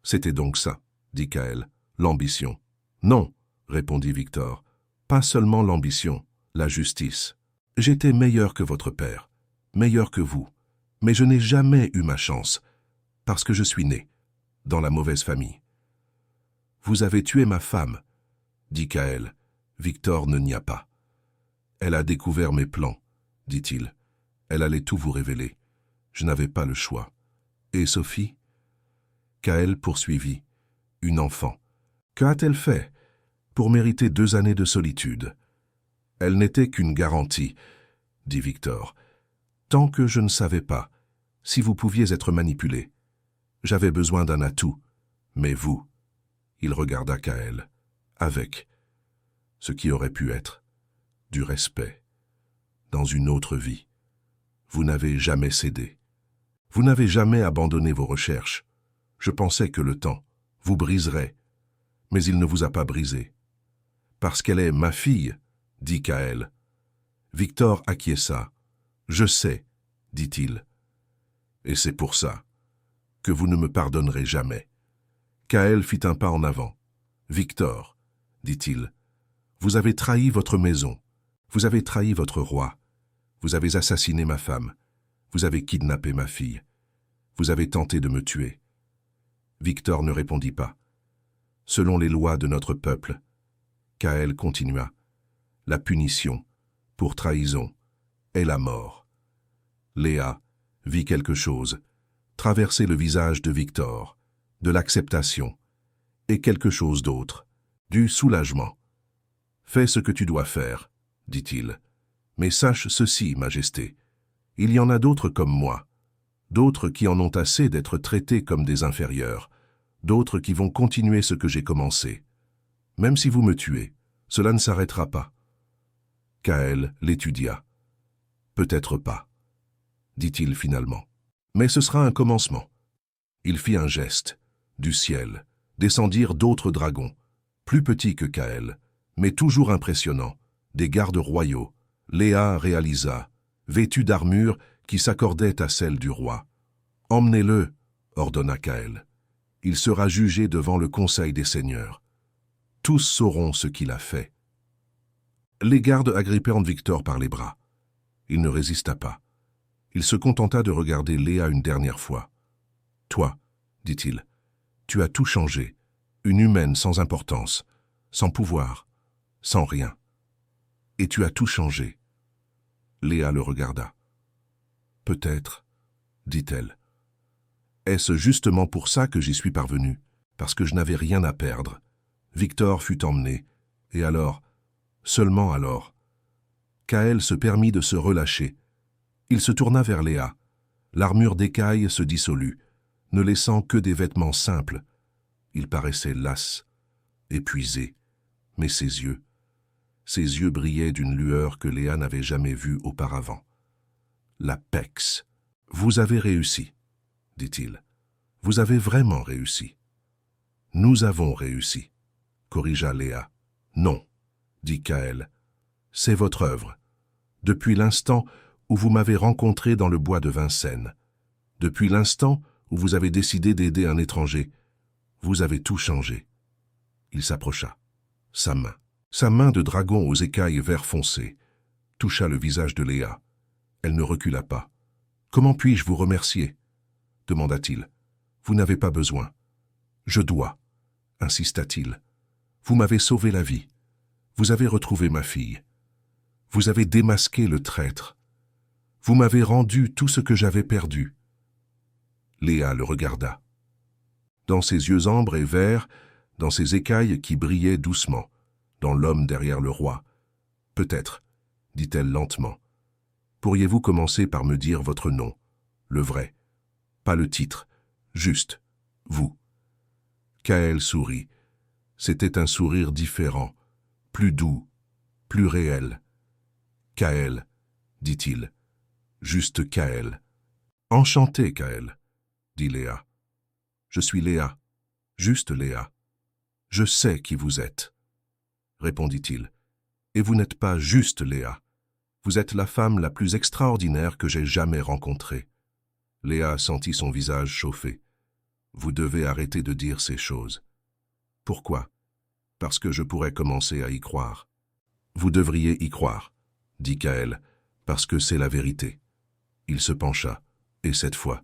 A: C'était donc ça, dit Kaël, l'ambition. Non, répondit Victor, pas seulement l'ambition, la justice. J'étais meilleur que votre père, meilleur que vous, mais je n'ai jamais eu ma chance parce que je suis né dans la mauvaise famille. Vous avez tué ma femme, dit Kaël. Victor ne nia pas. Elle a découvert mes plans, dit-il. Elle allait tout vous révéler. Je n'avais pas le choix. Et Sophie? Kaël poursuivit. Une enfant. Que a-t-elle fait pour mériter 2 années de solitude? Elle n'était qu'une garantie, dit Victor. Tant que je ne savais pas si vous pouviez être manipulé. J'avais besoin d'un atout, mais vous... Il regarda Kaël, avec ce qui aurait pu être du respect dans une autre vie. Vous n'avez jamais cédé. Vous n'avez jamais abandonné vos recherches. Je pensais que le temps vous briserait, mais il ne vous a pas brisé. Parce qu'elle est ma fille, dit Kaël. Victor acquiesça. Je sais, dit-il. Et c'est pour ça que vous ne me pardonnerez jamais. Kaël fit un pas en avant. « Victor, » dit-il, « vous avez trahi votre maison, vous avez trahi votre roi, vous avez assassiné ma femme, vous avez kidnappé ma fille, vous avez tenté de me tuer. » Victor ne répondit pas. Selon les lois de notre peuple, Kaël continua. La punition, pour trahison, est la mort. Léa vit quelque chose traverser le visage de Victor, de l'acceptation, et quelque chose d'autre, du soulagement. « Fais ce que tu dois faire, » dit-il. « Mais sache ceci, Majesté, il y en a d'autres comme moi. d'autres qui en ont assez d'être traités comme des inférieurs, d'autres qui vont continuer ce que j'ai commencé. Même si vous me tuez, cela ne s'arrêtera pas. Kaël l'étudia. Peut-être pas, dit-il finalement. Mais ce sera un commencement. Il fit un geste. Du ciel descendirent d'autres dragons, plus petits que Kaël, mais toujours impressionnants, des gardes royaux. Léa réalisa, vêtue d'armure qui s'accordait à celle du roi. « Emmenez-le, ordonna Kaël. Il sera jugé devant le conseil des seigneurs. Tous sauront ce qu'il a fait. » Les gardes agrippèrent Victor par les bras. Il ne résista pas. Il se contenta de regarder Léa une dernière fois. « Toi, dit-il, tu as tout changé, une humaine sans importance, sans pouvoir, sans rien. Et tu as tout changé. » Léa le regarda. « Peut-être, dit-elle. Est-ce justement pour ça que j'y suis parvenu, parce que je n'avais rien à perdre. Victor fut emmené, et alors, seulement alors. Kaël se permit de se relâcher. Il se tourna vers Léa. L'armure d'écaille se dissolut, ne laissant que des vêtements simples. Il paraissait las, épuisé, mais ses yeux brillaient d'une lueur que Léa n'avait jamais vue auparavant. La Pex. « Vous avez réussi, dit-il. Vous avez vraiment réussi. »« Nous avons réussi, corrigea Léa. »« Non, dit Kaël. C'est votre œuvre. Depuis l'instant où vous m'avez rencontré dans le bois de Vincennes, depuis l'instant où vous avez décidé d'aider un étranger, vous avez tout changé. » Il s'approcha. Sa main de dragon aux écailles vert foncé, toucha le visage de Léa. Elle ne recula pas. « Comment puis-je vous remercier ?» demanda-t-il. « Vous n'avez pas besoin. »« Je dois, » insista-t-il. « Vous m'avez sauvé la vie. Vous avez retrouvé ma fille. Vous avez démasqué le traître. Vous m'avez rendu tout ce que j'avais perdu. » Léa le regarda. Dans ses yeux ambres et verts, dans ses écailles qui brillaient doucement, dans l'homme derrière le roi. « Peut-être, » dit-elle lentement. « Pourriez-vous commencer par me dire votre nom, le vrai, pas le titre, juste, vous. » Kaël sourit. C'était un sourire différent, plus doux, plus réel. « Kaël, » dit-il. « Juste Kaël. »« Enchanté, Kaël, » dit Léa. « Je suis Léa, juste Léa. Je sais qui vous êtes, » répondit-il. « Et vous n'êtes pas juste Léa. Vous êtes la femme la plus extraordinaire que j'ai jamais rencontrée. » Léa sentit son visage chauffer. « Vous devez arrêter de dire ces choses. »« Pourquoi ? Parce que je pourrais commencer à y croire. »« Vous devriez y croire, » dit Kaël, « parce que c'est la vérité. » Il se pencha, et cette fois,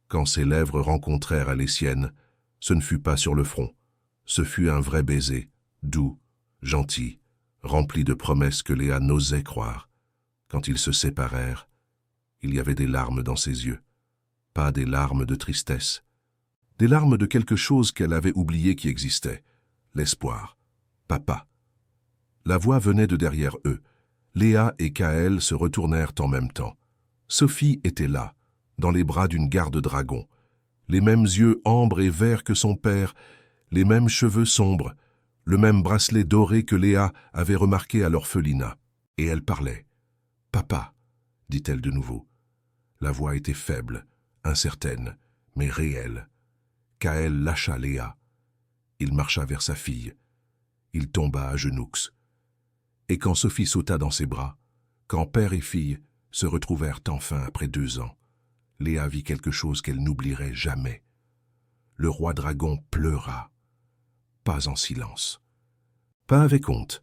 A: quand ses lèvres rencontrèrent les siennes, ce ne fut pas sur le front. Ce fut un vrai baiser, doux, gentil, rempli de promesses que Léa n'osait croire. Quand ils se séparèrent, il y avait des larmes dans ses yeux. Pas des larmes de tristesse. Des larmes de quelque chose qu'elle avait oublié qui existait. L'espoir. Papa. La voix venait de derrière eux. Léa et Kaël se retournèrent en même temps. Sophie était là, dans les bras d'une garde dragon. Les mêmes yeux ambre et verts que son père, les mêmes cheveux sombres, le même bracelet doré que Léa avait remarqué à l'orphelinat. Et elle parlait. « Papa, » dit-elle de nouveau. La voix était faible, incertaine, mais réelle. Kaël lâcha Léa. Il marcha vers sa fille. Il tomba à genoux. Et quand Sophie sauta dans ses bras, quand père et fille se retrouvèrent enfin après 2 ans, Léa vit quelque chose qu'elle n'oublierait jamais. Le roi dragon pleura. Pas en silence. Pas avec honte.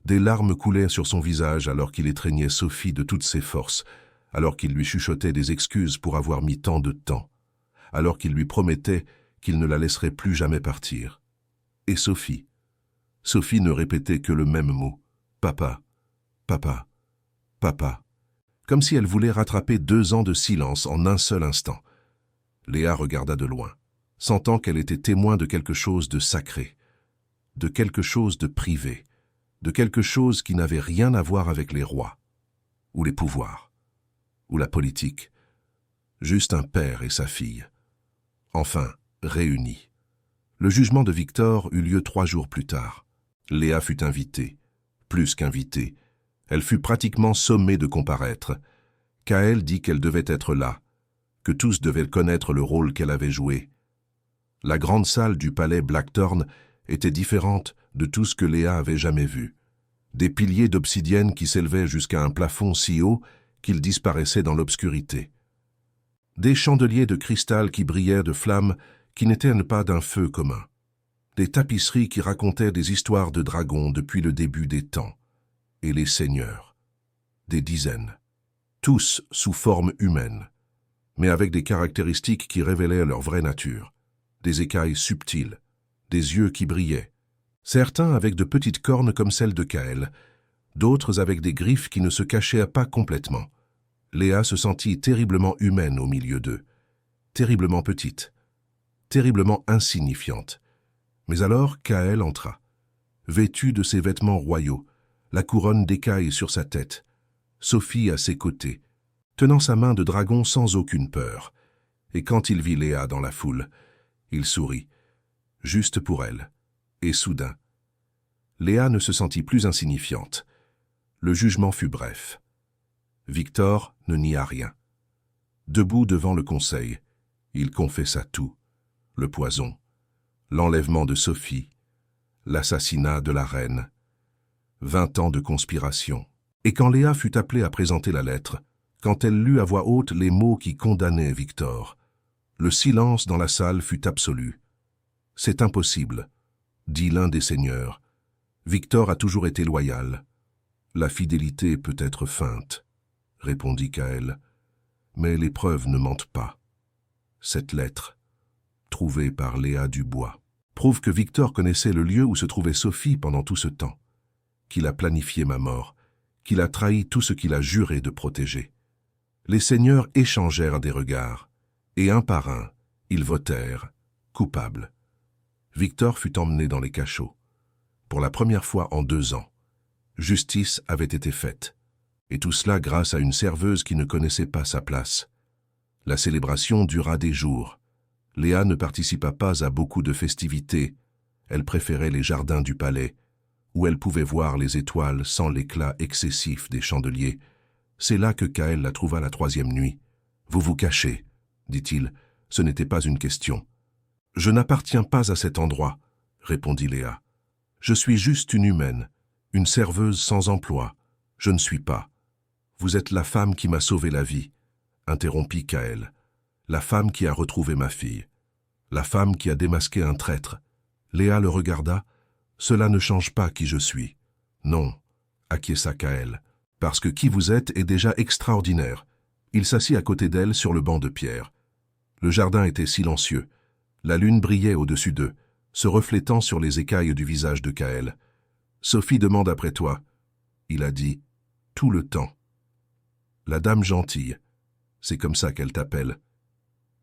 A: Des larmes coulèrent sur son visage alors qu'il étreignait Sophie de toutes ses forces, alors qu'il lui chuchotait des excuses pour avoir mis tant de temps, alors qu'il lui promettait qu'il ne la laisserait plus jamais partir. Et Sophie ne répétait que le même mot. Papa, papa, papa. Comme si elle voulait rattraper 2 ans de silence en un seul instant. Léa regarda de loin, sentant qu'elle était témoin de quelque chose de sacré, de quelque chose de privé, de quelque chose qui n'avait rien à voir avec les rois, ou les pouvoirs, ou la politique. Juste un père et sa fille. Enfin, réunis. Le jugement de Victor eut lieu 3 jours plus tard. Léa fut invitée. Plus qu'invitée. Elle fut pratiquement sommée de comparaître. Kaël dit qu'elle devait être là, que tous devaient connaître le rôle qu'elle avait joué. La grande salle du palais Blackthorn était différente de tout ce que Léa avait jamais vu. Des piliers d'obsidienne qui s'élevaient jusqu'à un plafond si haut qu'ils disparaissaient dans l'obscurité. Des chandeliers de cristal qui brillaient de flammes qui n'étaient pas d'un feu commun. Des tapisseries qui racontaient des histoires de dragons depuis le début des temps. Et les seigneurs. Des dizaines. Tous sous forme humaine, mais avec des caractéristiques qui révélaient leur vraie nature. Des écailles subtiles, des yeux qui brillaient. Certains avec de petites cornes comme celles de Kaël, d'autres avec des griffes qui ne se cachaient pas complètement. Léa se sentit terriblement humaine au milieu d'eux, terriblement petite, terriblement insignifiante. Mais alors Kaël entra, vêtue de ses vêtements royaux, la couronne d'écailles sur sa tête, Sophie à ses côtés, tenant sa main de dragon sans aucune peur. Et quand il vit Léa dans la foule, il sourit, juste pour elle, et soudain. Léa ne se sentit plus insignifiante. Le jugement fut bref. Victor ne nia rien. Debout devant le conseil, il confessa tout. Le poison, l'enlèvement de Sophie, l'assassinat de la reine, 20 ans de conspiration. Et quand Léa fut appelée à présenter la lettre, quand elle lut à voix haute les mots qui condamnaient Victor, le silence dans la salle fut absolu. « C'est impossible », dit l'un des seigneurs. « Victor a toujours été loyal. »« La fidélité peut être feinte », répondit Kaël. « Mais les preuves ne mentent pas. Cette lettre, trouvée par Léa Dubois, prouve que Victor connaissait le lieu où se trouvait Sophie pendant tout ce temps, qu'il a planifié ma mort, qu'il a trahi tout ce qu'il a juré de protéger. » Les seigneurs échangèrent des regards, et un par un, ils votèrent, coupables. Victor fut emmené dans les cachots. Pour la première fois en 2 ans, justice avait été faite, et tout cela grâce à une serveuse qui ne connaissait pas sa place. La célébration dura des jours. Léa ne participa pas à beaucoup de festivités. Elle préférait les jardins du palais, où elle pouvait voir les étoiles sans l'éclat excessif des chandeliers. C'est là que Kaël la trouva la 3e nuit. « Vous vous cachez, » dit-il, « ce n'était pas une question. »« Je n'appartiens pas à cet endroit, » répondit Léa. « Je suis juste une humaine, une serveuse sans emploi. Je ne suis pas. »« Vous êtes la femme qui m'a sauvé la vie, » interrompit Kaël. « La femme qui a retrouvé ma fille. La femme qui a démasqué un traître. » Léa le regarda. « Cela ne change pas qui je suis. »« Non, » acquiesça Kaël. « Parce que qui vous êtes est déjà extraordinaire. » Il s'assit à côté d'elle sur le banc de pierre. Le jardin était silencieux. La lune brillait au-dessus d'eux, se reflétant sur les écailles du visage de Kaël. « Sophie demande après toi. » Il a dit, « Tout le temps. »« La dame gentille. C'est comme ça qu'elle t'appelle.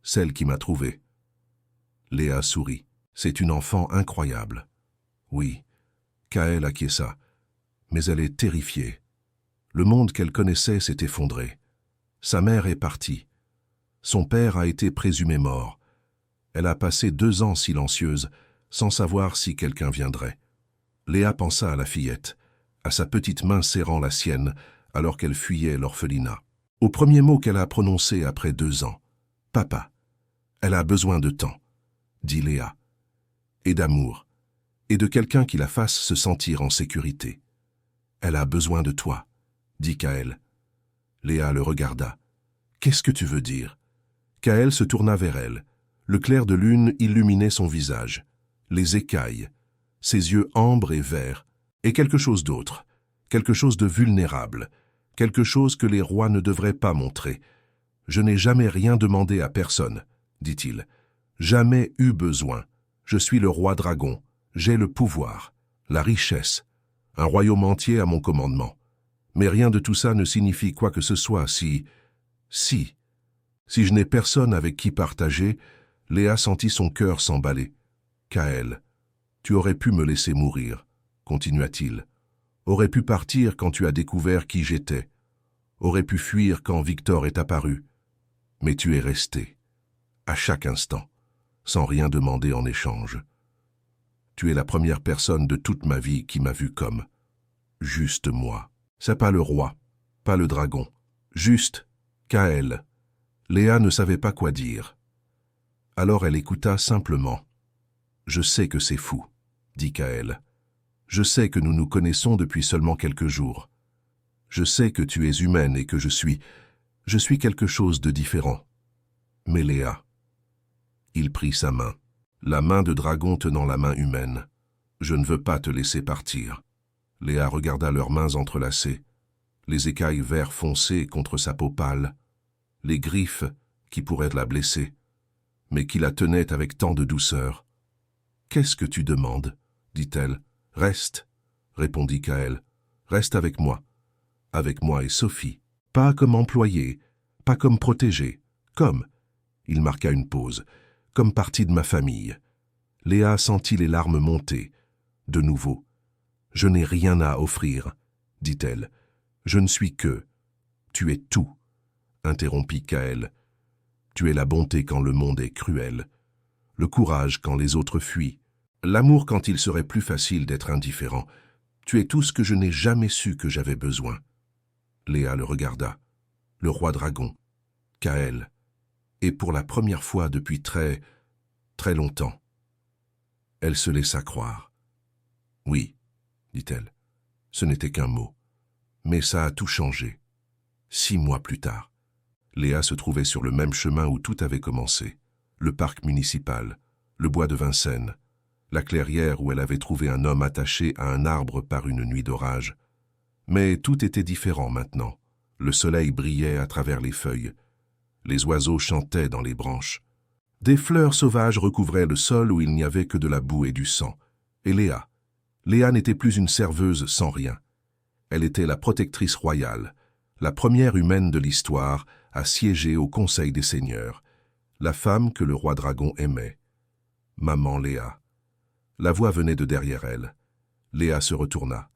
A: Celle qui m'a trouvé. » Léa sourit. « C'est une enfant incroyable. » « Oui. » Kaël acquiesça. « Mais elle est terrifiée. Le monde qu'elle connaissait s'est effondré. Sa mère est partie. Son père a été présumé mort. Elle a passé 2 ans silencieuse, sans savoir si quelqu'un viendrait. » Léa pensa à la fillette, à sa petite main serrant la sienne, alors qu'elle fuyait l'orphelinat. Au premier mot qu'elle a prononcé après 2 ans. « Papa, elle a besoin de temps, » dit Léa, « et d'amour, et de quelqu'un qui la fasse se sentir en sécurité. »« Elle a besoin de toi, » dit Kaël. Léa le regarda. « Qu'est-ce que tu veux dire ?» Kaël se tourna vers elle. Le clair de lune illuminait son visage, les écailles, ses yeux ambre et verts, et quelque chose d'autre, quelque chose de vulnérable, quelque chose que les rois ne devraient pas montrer. « Je n'ai jamais rien demandé à personne, » dit-il. « Jamais eu besoin. Je suis le roi dragon. J'ai le pouvoir, la richesse, un royaume entier à mon commandement. Mais rien de tout ça ne signifie quoi que ce soit si je n'ai personne avec qui partager. » Léa sentit son cœur s'emballer. « Kaël, tu aurais pu me laisser mourir, » continua-t-il. « Aurais pu partir quand tu as découvert qui j'étais. Aurais pu fuir quand Victor est apparu. Mais tu es resté, à chaque instant, sans rien demander en échange. Tu es la première personne de toute ma vie qui m'a vu comme juste moi. C'est pas le roi, pas le dragon, juste Kael. Léa ne savait pas quoi dire. Alors elle écouta simplement. « Je sais que c'est fou, » dit Kael. « Je sais que nous nous connaissons depuis seulement quelques jours. Je sais que tu es humaine et que je suis quelque chose de différent. Mais Léa... » Il prit sa main, la main de dragon tenant la main humaine. « Je ne veux pas te laisser partir. » Léa regarda leurs mains entrelacées, les écailles vert foncé contre sa peau pâle, les griffes qui pourraient la blesser, mais qui la tenaient avec tant de douceur. « Qu'est-ce que tu demandes ?» dit-elle. « Reste, » répondit Kael. « Reste avec moi et Sophie. Pas comme employée, pas comme protégée, comme... » Il marqua une pause. « Comme partie de ma famille. » Léa sentit les larmes monter. De nouveau. « Je n'ai rien à offrir, » dit-elle. « Je ne suis que... » « Tu es tout, » interrompit Kael. « Tu es la bonté quand le monde est cruel, le courage quand les autres fuient, l'amour quand il serait plus facile d'être indifférent. Tu es tout ce que je n'ai jamais su que j'avais besoin. » Léa le regarda. Le roi dragon, Kael, et pour la première fois depuis très longtemps. Elle se laissa croire. « Oui, » dit-elle, « ce n'était qu'un mot. Mais ça a tout changé. 6 mois plus tard. » Léa se trouvait sur le même chemin où tout avait commencé. Le parc municipal, le bois de Vincennes, la clairière où elle avait trouvé un homme attaché à un arbre par une nuit d'orage. Mais tout était différent maintenant. Le soleil brillait à travers les feuilles. Les oiseaux chantaient dans les branches. Des fleurs sauvages recouvraient le sol où il n'y avait que de la boue et du sang. Et Léa n'était plus une serveuse sans rien. Elle était la protectrice royale, la première humaine de l'histoire à siéger au Conseil des Seigneurs, la femme que le roi dragon aimait. Maman Léa. La voix venait de derrière elle. Léa se retourna.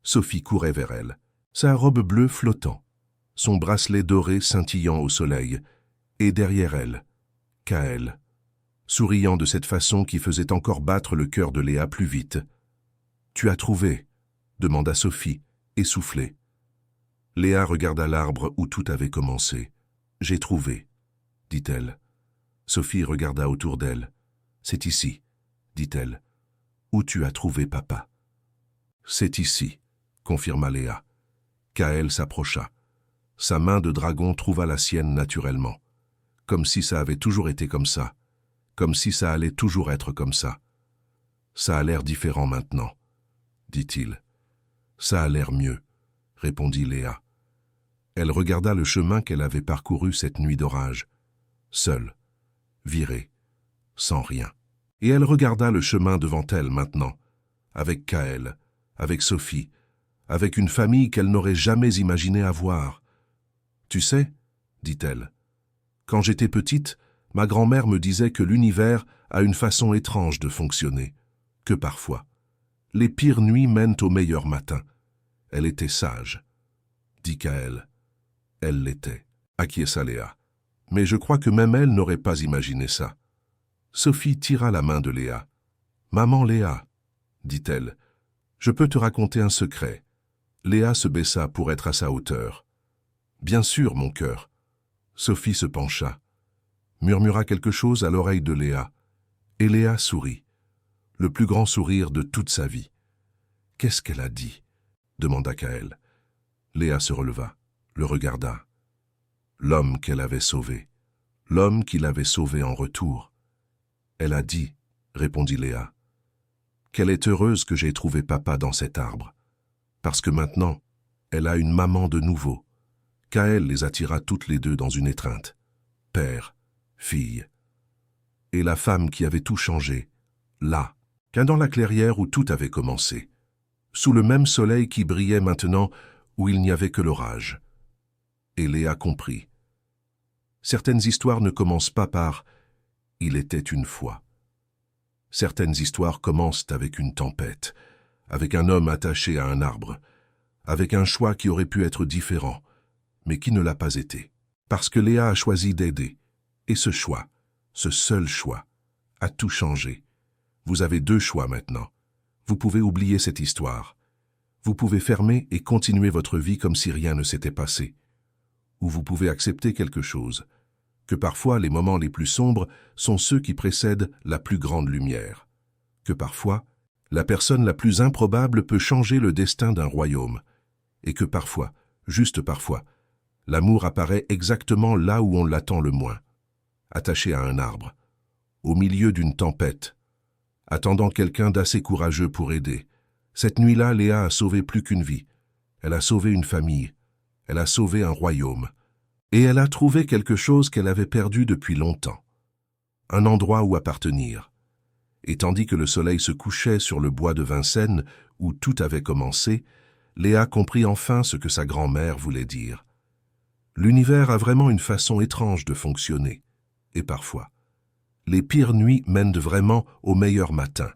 A: Sophie courait vers elle, sa robe bleue flottant, son bracelet doré scintillant au soleil, et derrière elle, Kael, souriant de cette façon qui faisait encore battre le cœur de Léa plus vite. « Tu as trouvé ?» demanda Sophie, essoufflée. Léa regarda l'arbre où tout avait commencé. « J'ai trouvé, » dit-elle. Sophie regarda autour d'elle. « C'est ici, » dit-elle. « Où tu as trouvé papa ?»« C'est ici, » confirma Léa. Kael s'approcha. Sa main de dragon trouva la sienne naturellement, comme si ça avait toujours été comme ça, comme si ça allait toujours être comme ça. « Ça a l'air différent maintenant, » dit-il. « Ça a l'air mieux, » répondit Léa. Elle regarda le chemin qu'elle avait parcouru cette nuit d'orage, seule, virée, sans rien. Et elle regarda le chemin devant elle maintenant, avec Kael, avec Sophie, avec une famille qu'elle n'aurait jamais imaginé avoir. « Tu sais, » dit-elle, « quand j'étais petite, ma grand-mère me disait que l'univers a une façon étrange de fonctionner, que parfois, les pires nuits mènent aux meilleurs matins. Elle était sage. » Dit Kael. « Elle l'était, » acquiesça Léa. « Mais je crois que même elle n'aurait pas imaginé ça. » Sophie tira la main de Léa. « Maman Léa, » dit-elle, « je peux te raconter un secret. » Léa se baissa pour être à sa hauteur. « Bien sûr, mon cœur. » Sophie se pencha, murmura quelque chose à l'oreille de Léa, et Léa sourit, le plus grand sourire de toute sa vie. « Qu'est-ce qu'elle a dit ?» demanda Kael. Léa se releva, le regarda. L'homme qu'elle avait sauvé, l'homme qui l'avait sauvé en retour. « Elle a dit, » répondit Léa, « qu'elle est heureuse que j'ai trouvé papa dans cet arbre, parce que maintenant, elle a une maman de nouveau. » Kael les attira toutes les deux dans une étreinte. Père, fille. Et la femme qui avait tout changé, là, qu'un dans la clairière où tout avait commencé, sous le même soleil qui brillait maintenant où il n'y avait que l'orage. Et Léa comprit. Certaines histoires ne commencent pas par « il était une fois ». Certaines histoires commencent avec une tempête, avec un homme attaché à un arbre, avec un choix qui aurait pu être différent, mais qui ne l'a pas été. parce que Léa a choisi d'aider. Et ce choix, ce seul choix, a tout changé. Vous avez 2 choix maintenant. Vous pouvez oublier cette histoire. Vous pouvez fermer et continuer votre vie comme si rien ne s'était passé. Ou vous pouvez accepter quelque chose, que parfois les moments les plus sombres sont ceux qui précèdent la plus grande lumière. Que parfois, la personne la plus improbable peut changer le destin d'un royaume. Et que parfois, juste parfois, l'amour apparaît exactement là où on l'attend le moins. Attaché à un arbre, au milieu d'une tempête, attendant quelqu'un d'assez courageux pour aider. Cette nuit-là, Léa a sauvé plus qu'une vie. Elle a sauvé une famille. Elle a sauvé un royaume. Et elle a trouvé quelque chose qu'elle avait perdu depuis longtemps. Un endroit où appartenir. Et tandis que le soleil se couchait sur le bois de Vincennes, où tout avait commencé, Léa comprit enfin ce que sa grand-mère voulait dire. L'univers a vraiment une façon étrange de fonctionner. Et parfois, les pires nuits mènent vraiment aux meilleurs matins.